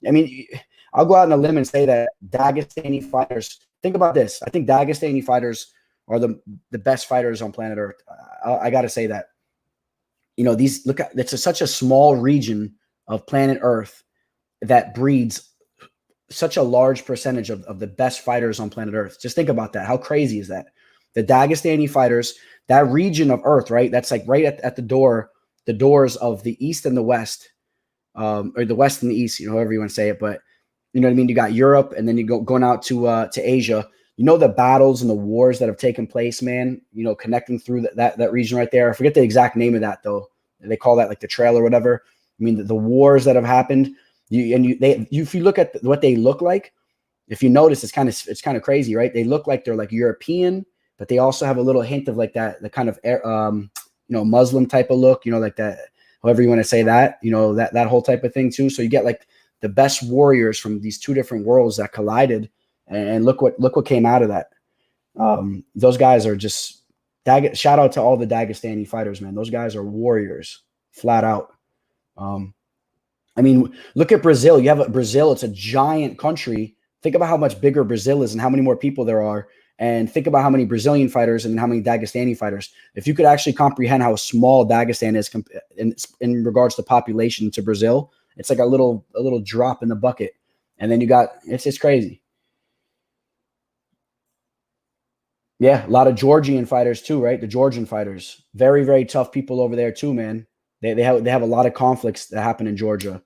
[SPEAKER 4] I mean, I'll go out on a limb and say that Dagestani fighters, think about this. I think Dagestani fighters are the best fighters on planet Earth. I got to say that. It's such a small region of planet Earth that breeds such a large percentage of the best fighters on planet Earth. Just think about that. How crazy is that? The Dagestani fighters, that region of Earth, right? That's like right at the doors of the East and the West, or the West and the East, however you want to say it. But you know what I mean? You got Europe, and then you going out to Asia. The battles and the wars that have taken place, man, connecting through that region right there. I forget the exact name of that, though. They call that like the trail or whatever. I mean, the wars that have happened. If you look at what they look like, if you notice, it's kind of crazy, right? They look like they're like European, but they also have a little hint of like the kind of Muslim type of look, like that, however you want to say that, that whole type of thing too. So you get like the best warriors from these two different worlds that collided, and look what came out of that. Those guys are just shout out to all the Dagestani fighters, man. Those guys are warriors, flat out. I mean, look at Brazil. You have Brazil. It's a giant country. Think about how much bigger Brazil is and how many more people there are. And think about how many Brazilian fighters and how many Dagestani fighters. If you could actually comprehend how small Dagestan is in regards to population to Brazil, it's like a little drop in the bucket. And then it's crazy. Yeah, a lot of Georgian fighters too, right? The Georgian fighters. Very, very tough people over there too, man. They have a lot of conflicts that happen in Georgia.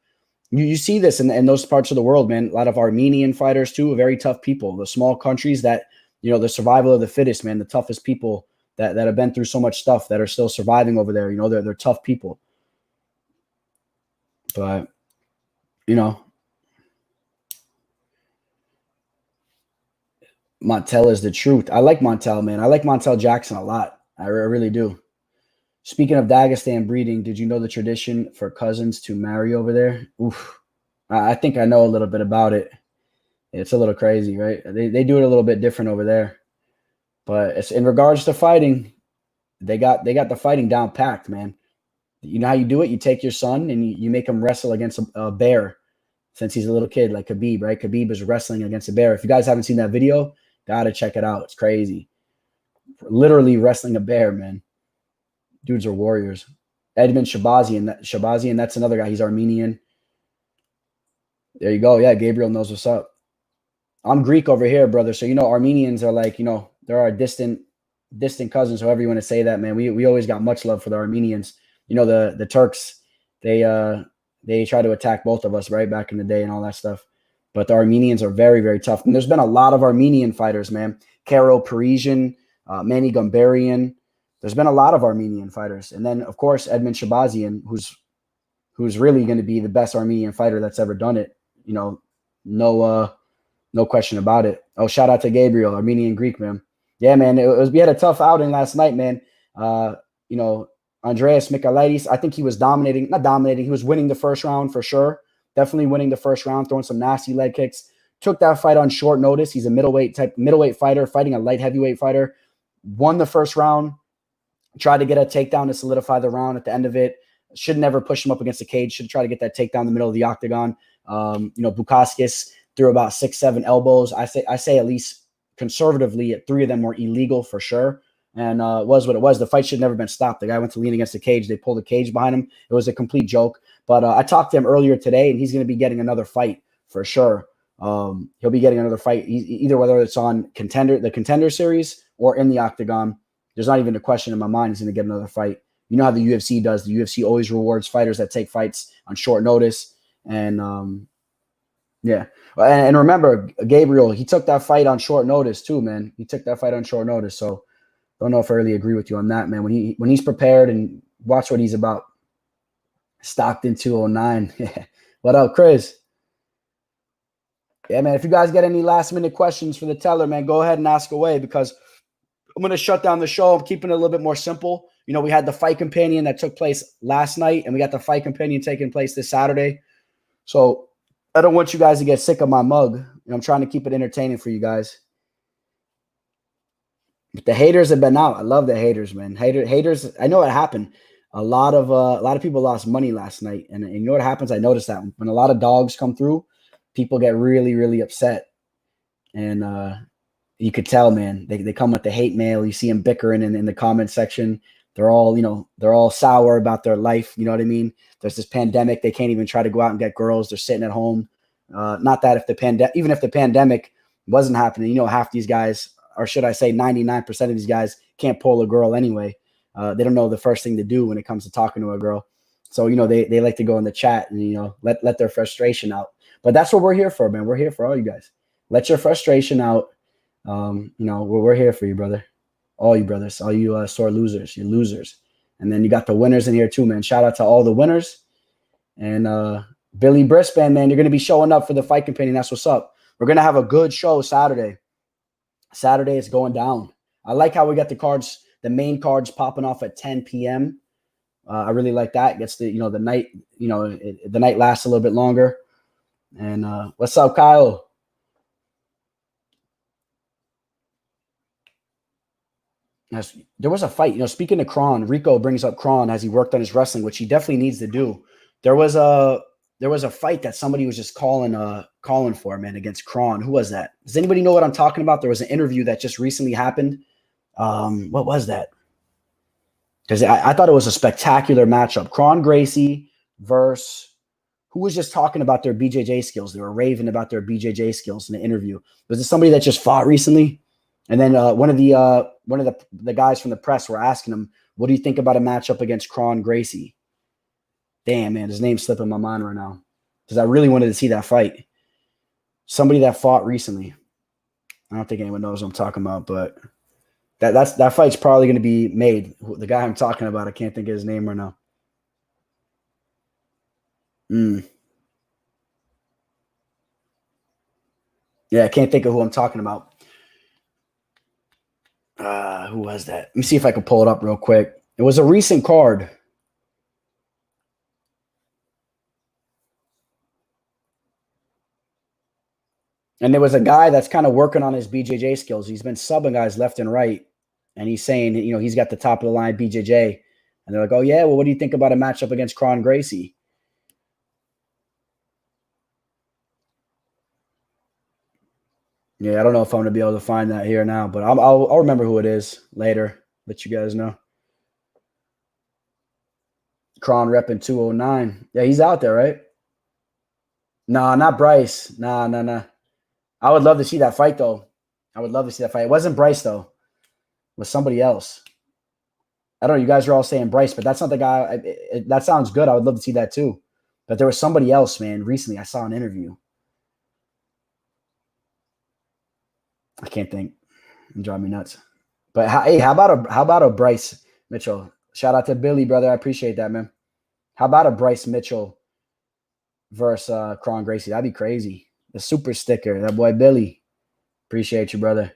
[SPEAKER 4] You see this in those parts of the world, man. A lot of Armenian fighters too, very tough people. The small countries that, the survival of the fittest, man, the toughest people that have been through so much stuff that are still surviving over there. They're tough people. But, Montel is the truth. I like Montel, man. I like Montel Jackson a lot. I really do. Speaking of Dagestan breeding, did you know the tradition for cousins to marry over there? Oof. I think I know a little bit about it. It's a little crazy, right? They do it a little bit different over there. But it's in regards to fighting, they got the fighting down packed, man. You know how you do it? You take your son and you make him wrestle against a bear since he's a little kid, like Khabib, right? Khabib is wrestling against a bear. If you guys haven't seen that video, gotta check it out. It's crazy. Literally wrestling a bear, man. Dudes are warriors. Edmund Shabazian, that's another guy. He's Armenian. There you go. Yeah, Gabriel knows what's up. I'm Greek over here, brother. So, Armenians are like, they're our distant cousins, however you want to say that, man. We always got much love for the Armenians. The Turks, they try to attack both of us, right, back in the day and all that stuff. But the Armenians are very, very tough. And there's been a lot of Armenian fighters, man. Karo Parisian, Manny Gumbarian. There's been a lot of Armenian fighters. And then, of course, Edmund Shabazian, who's really going to be the best Armenian fighter that's ever done it. No question about it. Oh, shout out to Gabriel, Armenian Greek, man. Yeah, man, we had a tough outing last night, man. Andreas Michailidis, I think he was not dominating. He was winning the first round for sure. Definitely winning the first round, throwing some nasty leg kicks. Took that fight on short notice. He's a middleweight fighter, fighting a light heavyweight fighter. Won the first round. Tried to get a takedown to solidify the round at the end of it. Should never push him up against the cage. Should try to get that takedown in the middle of the octagon. Bukaskis threw about 6-7 elbows. I say at least conservatively, 3 of them were illegal for sure. And it was what it was. The fight should never been stopped. The guy went to lean against the cage. They pulled the cage behind him. It was a complete joke. But I talked to him earlier today, and he's going to be getting another fight for sure. He'll be getting another fight, either whether it's on the contender series or in the octagon. There's not even a question in my mind he's going to get another fight. You know how the UFC does. The UFC always rewards fighters that take fights on short notice. And yeah. And remember, Gabriel, he took that fight on short notice too, man. He took that fight on short notice. So don't know if I really agree with you on that, man. When he's prepared and watch what he's about. Stockton 209. What up, Chris? Yeah, man. If you guys get any last minute questions for the teller, man, go ahead and ask away because I'm going to shut down the show. I'm keeping it a little bit more simple. You know, we had the fight companion that took place last night, and we got the fight companion taking place this Saturday. So I don't want you guys to get sick of my mug. I'm trying to keep it entertaining for you guys. But the haters have been out. I love the haters, man. Haters. I know what happened. A lot of people lost money last night, and you know what happens? I noticed that when a lot of dogs come through, people get really, really upset, and you could tell, man. They come with the hate mail. You see them bickering in the comment section. They're all sour about their life. You know what I mean? There's this pandemic. They can't even try to go out and get girls. They're sitting at home. Not that even if the pandemic wasn't happening, you know, half these guys, or should I say 99% of these guys can't pull a girl anyway. They don't know the first thing to do when it comes to talking to a girl. So, you know, they like to go in the chat and, you know, let their frustration out. But that's what we're here for, man. We're here for all you guys. Let your frustration out. You know, we're here for you, brother. All you brothers, all you sore losers, you losers. And then you got the winners in here too, man. Shout out to all the winners. And Billy Brisbane, man, you're going to be showing up for the fight companion. That's what's up. We're going to have a good show Saturday. Saturday is going down. I like how we got the main cards popping off at 10 p.m. I really like that. It gets the night, the night lasts a little bit longer. And what's up, Kyle? There was a fight, speaking of Kron, Rico brings up Kron as he worked on his wrestling, which he definitely needs to do. There was a fight that somebody was just calling for, man, against Kron. Who was that? Does anybody know what I'm talking about? There was an interview that just recently happened. What was that? Because I thought it was a spectacular matchup. Kron Gracie versus who was just talking about their BJJ skills. They were raving about their BJJ skills in the interview. Was it somebody that just fought recently? And then one of the guys from the press were asking him, "What do you think about a matchup against Kron Gracie?" Damn, man, his name's slipping my mind right now because I really wanted to see that fight. Somebody that fought recently. I don't think anyone knows what I'm talking about, but that fight's probably going to be made. The guy I'm talking about, I can't think of his name right now. Yeah, I can't think of who I'm talking about. Who was that? Let me see if I can pull it up real quick. It was a recent card. And there was a guy that's kind of working on his BJJ skills. He's been subbing guys left and right. And he's saying, he's got the top of the line BJJ. And they're like, "Oh, yeah, well, what do you think about a matchup against Kron Gracie?" Yeah, I don't know if I'm going to be able to find that here now, but I'll remember who it is later. Let you guys know. Kron repping 209. Yeah, he's out there, right? No, not Bryce. Nah. I would love to see that fight, though. I would love to see that fight. It wasn't Bryce, though. It was somebody else. I don't know. You guys are all saying Bryce, but that's not the guy. That sounds good. I would love to see that, too. But there was somebody else, man. Recently, I saw an interview. I can't think. It drive me nuts. But hey, how about a Bryce Mitchell? Shout out to Billy, brother. I appreciate that, man. How about a Bryce Mitchell versus Kron Gracie? That'd be crazy. The super sticker, that boy Billy. Appreciate you, brother.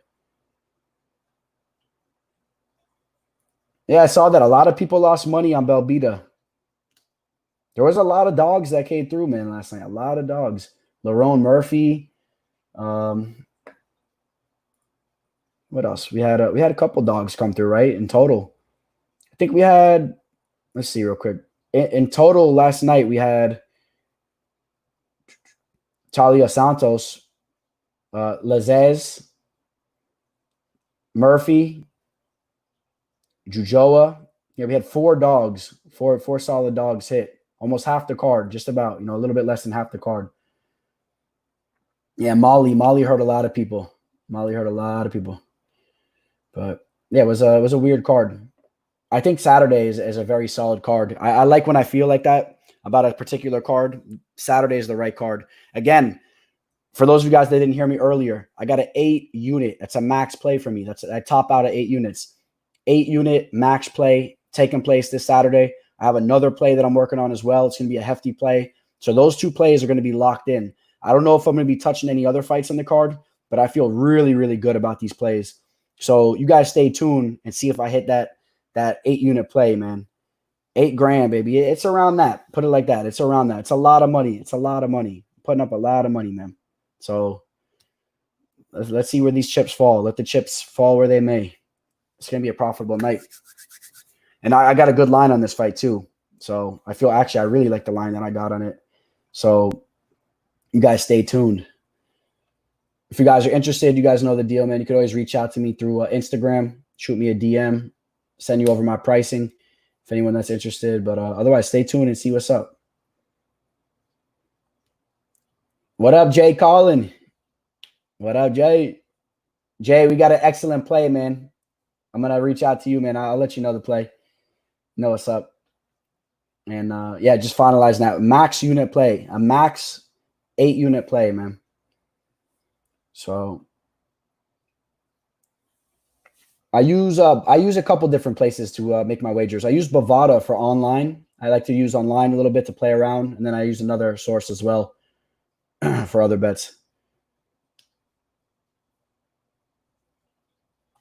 [SPEAKER 4] Yeah, I saw that a lot of people lost money on Belbita. There was a lot of dogs that came through, man, last night. A lot of dogs. Lerone Murphy. What else? We had a couple dogs come through, right? In total. I think we had, let's see real quick. In total last night, we had Talia Santos, Lazez, Murphy, Jujoa. Yeah, we had four dogs, four solid dogs hit. Almost half the card, just about, a little bit less than half the card. Yeah, Molly hurt a lot of people. But yeah, it was a weird card. I think Saturday is a very solid card. I like when I feel like that about a particular card. Saturday is the right card. Again, for those of you guys that didn't hear me earlier, I got an 8 unit. That's a max play for me. I top out at 8 units. 8 unit max play taking place this Saturday. I have another play that I'm working on as well. It's going to be a hefty play. So those 2 plays are going to be locked in. I don't know if I'm going to be touching any other fights on the card, but I feel really, really good about these plays. So you guys stay tuned and see if I hit that 8 unit play, man. $8,000, baby. It's around that. Put it like that. It's around that. It's a lot of money. It's a lot of money. Putting up a lot of money, man. So let's see where these chips fall. Let the chips fall where they may. It's going to be a profitable night. And I got a good line on this fight too. So I feel actually I really like the line that I got on it. So you guys stay tuned. If you guys are interested, you guys know the deal, man. You could always reach out to me through Instagram, shoot me a DM, send you over my pricing if anyone that's interested. But otherwise, stay tuned and see what's up. What up, Jay Collin? What up, Jay? Jay, we got an excellent play, man. I'm going to reach out to you, man. I'll let you know the play. Know what's up. And, yeah, just finalizing that. Max unit play. A max 8 unit play, man. So I use a couple different places to make my wagers. I use Bovada for online. I like to use online a little bit to play around. And then I use another source as well for other bets.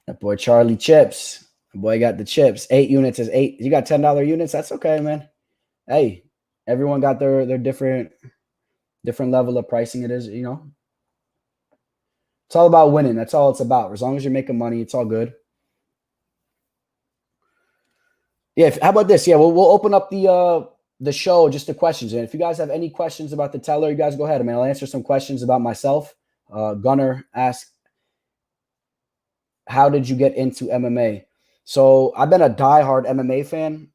[SPEAKER 4] That boy Charlie Chips. The boy got the chips. 8 units is 8. You got $10 units? That's okay, man. Hey, everyone got their different level of pricing it is, you know. It's all about winning. That's all it's about. As long as you're making money, it's all good. Yeah, how about this? Yeah, we'll open up the show just to questions. And if you guys have any questions about the teller, you guys go ahead. I mean, I'll answer some questions about myself. Gunnar asked, how did you get into MMA? So I've been a diehard MMA fan.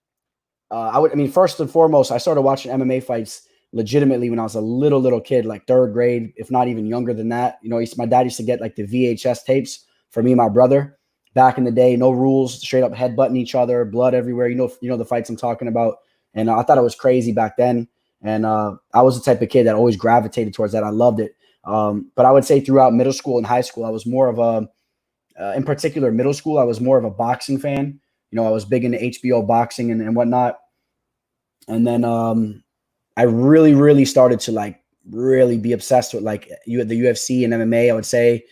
[SPEAKER 4] First and foremost, I started watching MMA fights legitimately when I was a little kid, like 3rd grade, if not even younger than that. You know, my dad used to get like the VHS tapes for me and my brother back in the day. No rules, straight up headbutting each other, blood everywhere. You know the fights I'm talking about. And I thought it was crazy back then. And I was the type of kid that always gravitated towards that. I loved it. But I would say throughout middle school and high school, I was more of in particular, middle school, I was more of a boxing fan. You know, I was big into HBO boxing and whatnot. And then I really started to like really be obsessed with like the UFC and MMA. I would say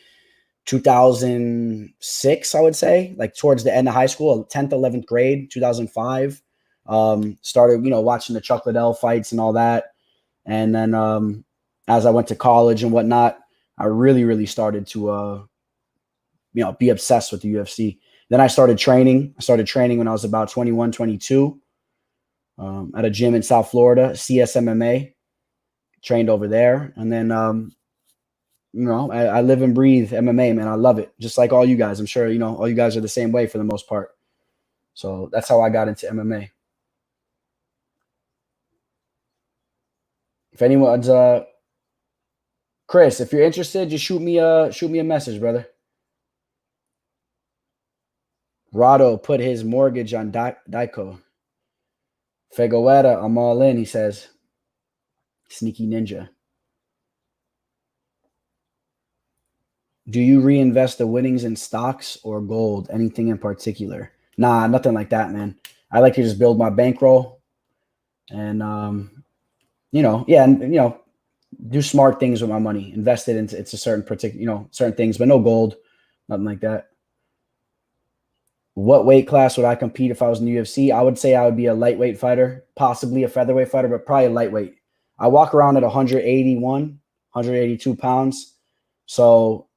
[SPEAKER 4] 2006, I would say, like towards the end of high school, 10th, 11th grade, 2005. Started, you know, watching the Chuck Liddell fights and all that. And then as I went to college and whatnot, I really started to, you know, be obsessed with the UFC. Then I started training. I started training when I was about 21, 22 at a gym in South Florida, CSMMA. Trained over there. And then, you know, I live and breathe MMA, man. I love it. Just like all you guys. I'm sure, you know, all you guys are the same way for the most part. So that's how I got into MMA. If anyone's Chris, if you're interested, just shoot me a message, brother. Rado put his mortgage on Daiko. Figueroa, I'm all in, he says. Sneaky ninja. Do you reinvest the winnings in stocks or gold? Anything in particular? Nah, nothing like that, man. I like to just build my bankroll and, you know, yeah, and, you know, do smart things with my money. Invest it into certain particular, you know, certain things, but no gold, nothing like that. What weight class would I compete if I was in the UFC? I would say I would be a lightweight fighter, possibly a featherweight fighter, but probably a lightweight. I walk around at 181, 182 pounds. So,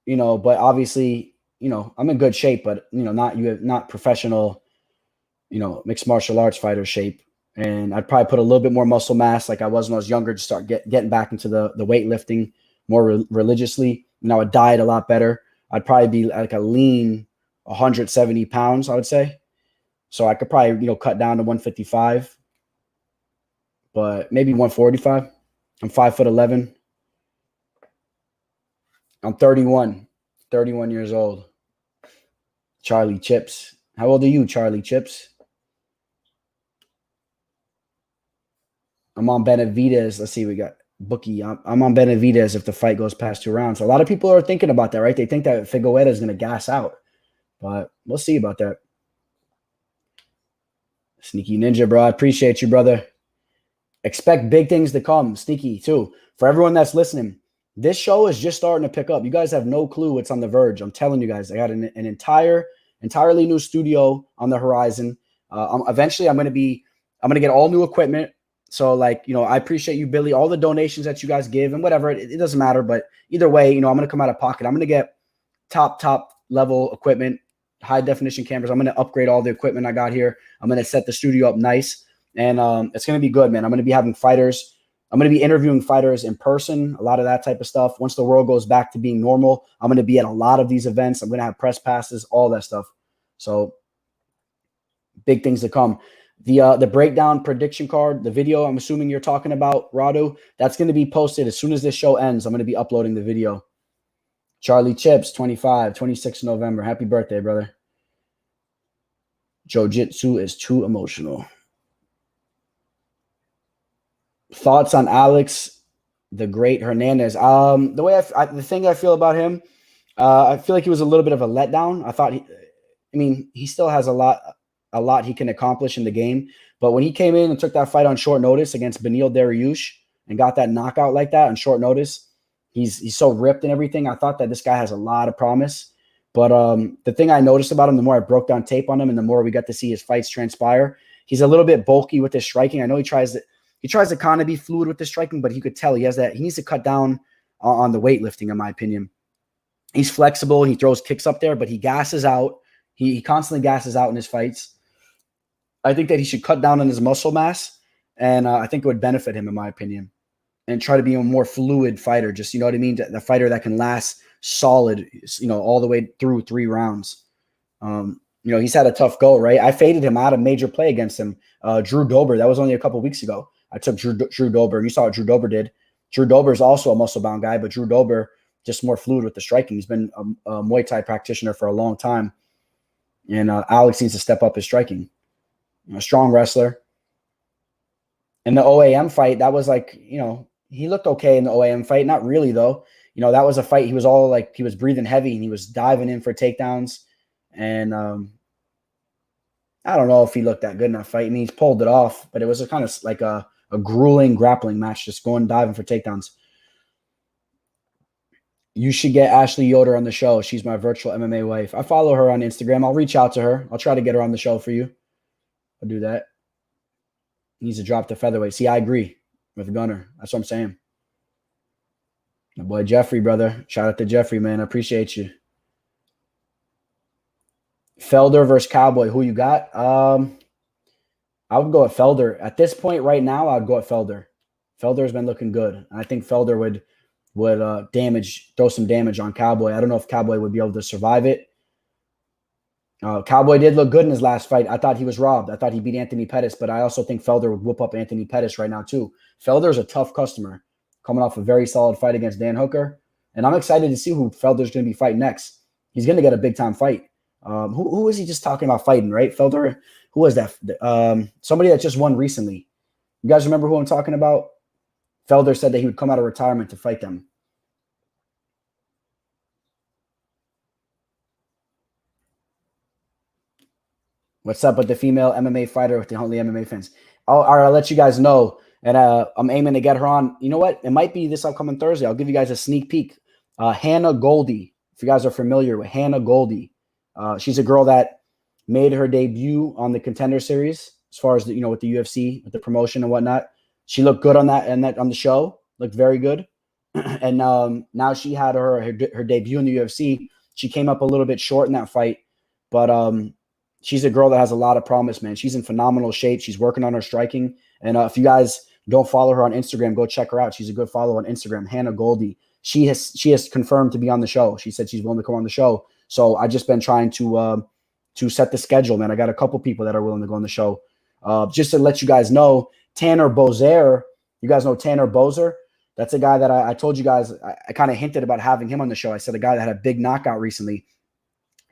[SPEAKER 4] you know, but obviously, you know, I'm in good shape, but, you know, not professional, you know, mixed martial arts fighter shape. And I'd probably put a little bit more muscle mass like I was when I was younger to start getting back into the weightlifting more religiously. You know, I'd diet a lot better. I'd probably be like a lean 170 pounds, I would say. So I could probably, you know, cut down to 155, but maybe 145. I'm 5'11". I'm 31 years old. Charlie Chips. How old are you, Charlie Chips? I'm on Benavidez. Let's see, we got Bookie. I'm on Benavidez if the fight goes past 2 rounds. A lot of people are thinking about that, right? They think that Figueroa is going to gas out, but we'll see about that. Sneaky Ninja, bro. I appreciate you, brother. Expect big things to come. Sneaky, too. For everyone that's listening, this show is just starting to pick up. You guys have no clue what's on the verge. I'm telling you guys, I got an entirely new studio on the horizon. Eventually, I'm going to get all new equipment. So, like, you know, I appreciate you, Billy, all the donations that you guys give and whatever. It doesn't matter. But either way, you know, I'm going to come out of pocket. I'm going to get top level equipment, high definition cameras. I'm going to upgrade all the equipment I got here. I'm going to set the studio up nice. And it's going to be good, man. I'm going to be having fighters. I'm going to be interviewing fighters in person, a lot of that type of stuff. Once the world goes back to being normal, I'm going to be at a lot of these events. I'm going to have press passes, all that stuff. So big things to come. The breakdown prediction card, the video I'm assuming you're talking about, Radu, that's going to be posted as soon as this show ends. I'm going to be uploading the video. Charlie Chips, 26 November. Happy birthday, brother. Jiu-Jitsu is too emotional. Thoughts on Alex, the Great Hernandez? The thing I feel about him, I feel like he was a little bit of a letdown. I thought he still has a lot he can accomplish in the game. But when he came in and took that fight on short notice against Beneil Dariush and got that knockout like that on short notice, he's so ripped and everything. I thought that this guy has a lot of promise. But the thing I noticed about him, the more I broke down tape on him and the more we got to see his fights transpire, he's a little bit bulky with his striking. I know he tries to kind of be fluid with the striking, but you could tell he needs to cut down on the weightlifting, in my opinion. He's flexible. He throws kicks up there, but he gasses out. He constantly gasses out in his fights. I think that he should cut down on his muscle mass, and I think it would benefit him, in my opinion, and try to be a more fluid fighter. Just, you know what I mean? The fighter that can last solid, you know, all the way through 3 rounds. You know, he's had a tough go, right? I faded him out of major play against him. Drew Dober, that was only a couple weeks ago. I took Drew Dober, and you saw what Drew Dober did. Drew Dober is also a muscle-bound guy, but Drew Dober just more fluid with the striking. He's been a Muay Thai practitioner for a long time, and Alex needs to step up his striking. A strong wrestler. In the OAM fight, that was like, you know, he looked okay in the OAM fight. Not really, though. You know, that was a fight. He was all like, he was breathing heavy, and he was diving in for takedowns. And I don't know if he looked that good in that fight. I mean, he's pulled it off, but it was a kind of like a grueling grappling match, just going diving for takedowns. You should get Ashley Yoder on the show. She's my virtual MMA wife. I follow her on Instagram. I'll reach out to her. I'll try to get her on the show for you. I'll do that. He needs to drop the featherweight. See, I agree with Gunner. That's what I'm saying. My boy Jeffrey, brother. Shout out to Jeffrey, man. I appreciate you. Felder versus Cowboy. Who you got? I would go at Felder. At this point right now, I'd go at Felder. Felder's been looking good. I think Felder would throw some damage on Cowboy. I don't know if Cowboy would be able to survive it. Cowboy did look good in his last fight. I thought he was robbed. I thought he beat Anthony Pettis, but I also think Felder would whoop up Anthony Pettis right now too. Felder's a tough customer, coming off a very solid fight against Dan Hooker, and I'm excited to see who Felder's going to be fighting next. He's going to get a big time fight. Who was he just talking about fighting, right? Felder, who was that? Somebody that just won recently. You guys remember who I'm talking about? Felder said that he would come out of retirement to fight them. What's up with the female MMA fighter with the only MMA fans? All right, I'll let you guys know. And I'm aiming to get her on. You know what? It might be this upcoming Thursday. I'll give you guys a sneak peek. Hannah Goldy, if you guys are familiar with Hannah Goldy. She's a girl that made her debut on the Contender Series, as far as with the UFC, with the promotion and whatnot. She looked good on the show. Looked very good. And now she had her debut in the UFC. She came up a little bit short in that fight, but she's a girl that has a lot of promise, man. She's in phenomenal shape. She's working on her striking. And if you guys don't follow her on Instagram, go check her out. She's a good follow on Instagram, Hannah Goldy. She has confirmed to be on the show. She said she's willing to come on the show. So I just been trying to set the schedule, man. I got a couple people that are willing to go on the show. Just to let you guys know, Tanner Bozer, you guys know Tanner Bozer? That's a guy that I told you guys, I kind of hinted about having him on the show. I said a guy that had a big knockout recently.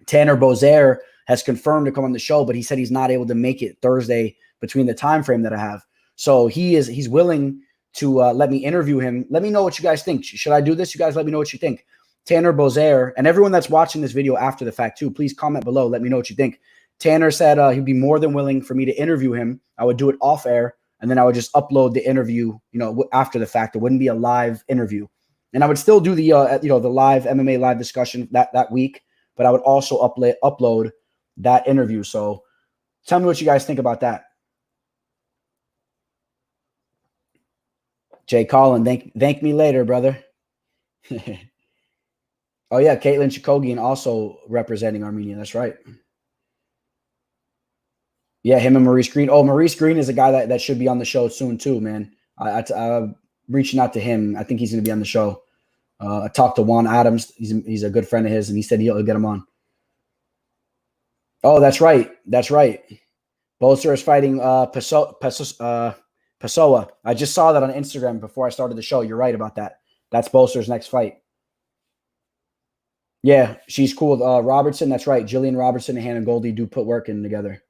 [SPEAKER 4] Tanner Bozer has confirmed to come on the show, but he said he's not able to make it Thursday between the time frame that I have. So he's willing to let me interview him. Let me know what you guys think. Should I do this? You guys let me know what you think. Tanner Bozaire, and everyone that's watching this video after the fact too, please comment below. Let me know what you think. Tanner said he'd be more than willing for me to interview him. I would do it off air, and then I would just upload the interview, after the fact. It wouldn't be a live interview. And I would still do the the live MMA live discussion that week, but I would also upload that interview. So tell me what you guys think about that. Jay Collin, thank me later, brother. Oh yeah, Caitlin Chikogian also representing Armenia. That's right. Yeah, him and Maurice Green. Oh, Maurice Green is a guy that should be on the show soon too, man. I'm reaching out to him. I think he's going to be on the show. I talked to Juan Adams. He's a good friend of his, and he said he'll get him on. Oh, that's right. That's right. Bolster is fighting Pessoa. I just saw that on Instagram before I started the show. You're right about that. That's Bolster's next fight. Yeah, she's cool with Robertson. That's right. Jillian Robertson and Hannah Goldy do put work in together.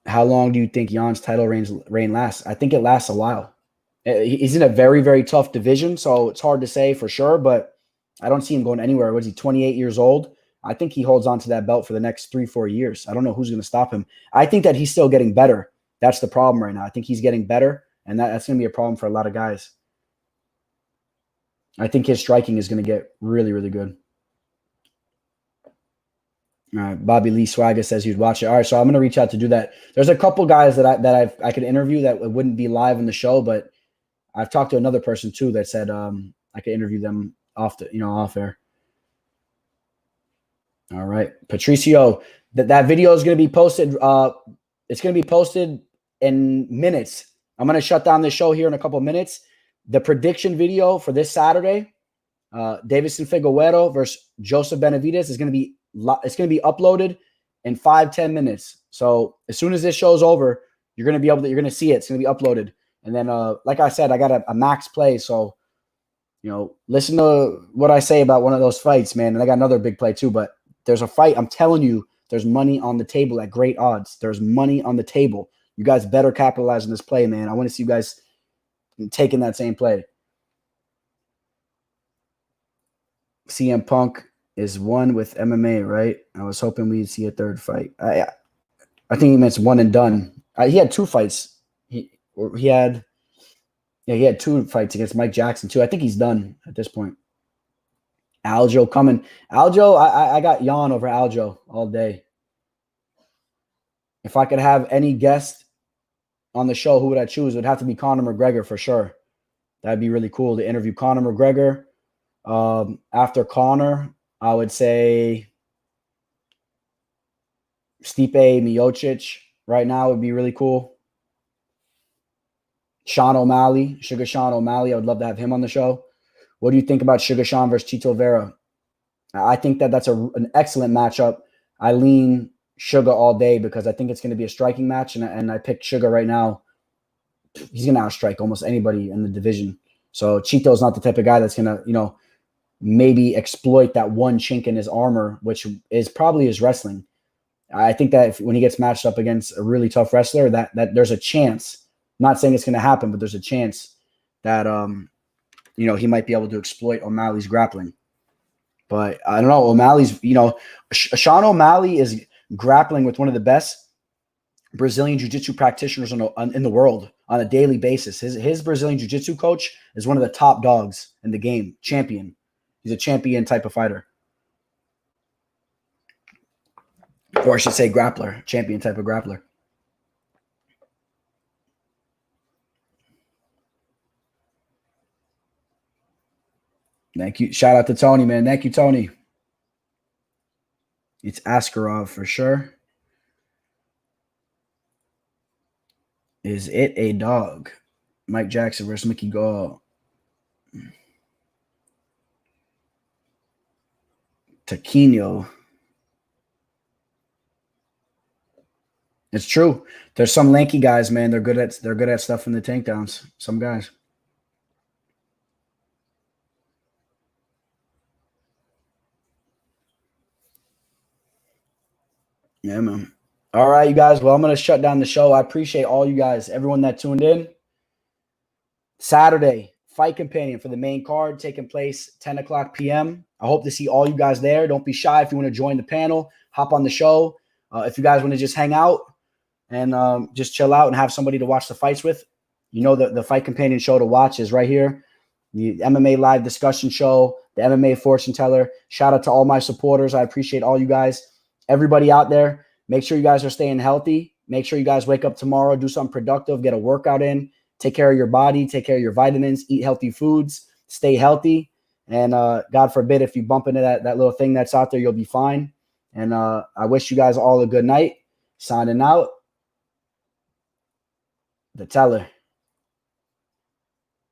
[SPEAKER 4] How long do you think Jan's title reign lasts? I think it lasts a while. He's in a very, very tough division, so it's hard to say for sure, but I don't see him going anywhere. Was he 28 years old? I think he holds on to that belt for the next 3-4 years. I don't know who's going to stop him. I think that he's still getting better. That's the problem right now. I think he's getting better, and that's going to be a problem for a lot of guys. I think his striking is going to get really, really good. All right, Bobby Lee Swagger says he'd watch it. All right, so I'm going to reach out to do that. There's a couple guys that I could interview that wouldn't be live in the show, but I've talked to another person too that said I could interview them off air. All right, Patricio, that video is going to be posted. It's going to be posted in minutes. I'm going to shut down this show here in a couple of minutes. The prediction video for this Saturday, Davison Figueroa versus Joseph Benavidez is going to be uploaded in 5-10 minutes. So as soon as this show's over, you're going to see it. It's going to be uploaded. And then, like I said, I got a max play. So, listen to what I say about one of those fights, man. And I got another big play too, but there's a fight. I'm telling you, there's money on the table at great odds. There's money on the table. You guys better capitalize on this play, man. I want to see you guys taking that same play. CM Punk is one with MMA, right? I was hoping we'd see a third fight. I think he meant one and done. He had 2 fights. He had 2 fights against Mike Jackson too. I think he's done at this point. Aljo coming. Aljo, I got Jan over Aljo all day. If I could have any guest on the show, who would I choose? It would have to be Conor McGregor for sure. That'd be really cool to interview Conor McGregor. After Conor, I would say Stipe Miocic right now would be really cool. Sean O'Malley, Sugar Sean O'Malley. I would love to have him on the show. What do you think about Sugar Sean versus Chito Vera? I think that's an excellent matchup. I lean Sugar all day because I think it's going to be a striking match, and I picked Sugar right now. He's going to outstrike almost anybody in the division. So Chito's not the type of guy that's going to, maybe exploit that one chink in his armor, which is probably his wrestling. I think that when he gets matched up against a really tough wrestler, that there's a chance. I'm not saying it's going to happen, but there's a chance that he might be able to exploit O'Malley's grappling. But I don't know. O'Malley's, Sean O'Malley is grappling with one of the best Brazilian jiu-jitsu practitioners in the world on a daily basis. His Brazilian jiu-jitsu coach is one of the top dogs in the game, champion. He's a champion type of fighter. Or I should say grappler, champion type of grappler. Thank you. Shout out to Tony, man. Thank you, Tony. It's Askarov for sure. Is it a dog? Mike Jackson versus Mickey Gall. Taquino. It's true. There's some lanky guys, man. They're good at stuff in the takedowns. Some guys. Yeah, man. All right, you guys. Well, I'm going to shut down the show. I appreciate all you guys, everyone that tuned in. Saturday, Fight Companion for the main card taking place 10 o'clock p.m. I hope to see all you guys there. Don't be shy if you want to join the panel. Hop on the show. If you guys want to just hang out and just chill out and have somebody to watch the fights with, you know the Fight Companion show to watch is right here. The MMA live discussion show, the MMA fortune teller. Shout out to all my supporters. I appreciate all you guys. Everybody out there, make sure you guys are staying healthy. Make sure you guys wake up tomorrow, do something productive, get a workout in, take care of your body, take care of your vitamins, eat healthy foods, stay healthy. And God forbid, if you bump into that little thing that's out there, you'll be fine. And I wish you guys all a good night. Signing out, the teller.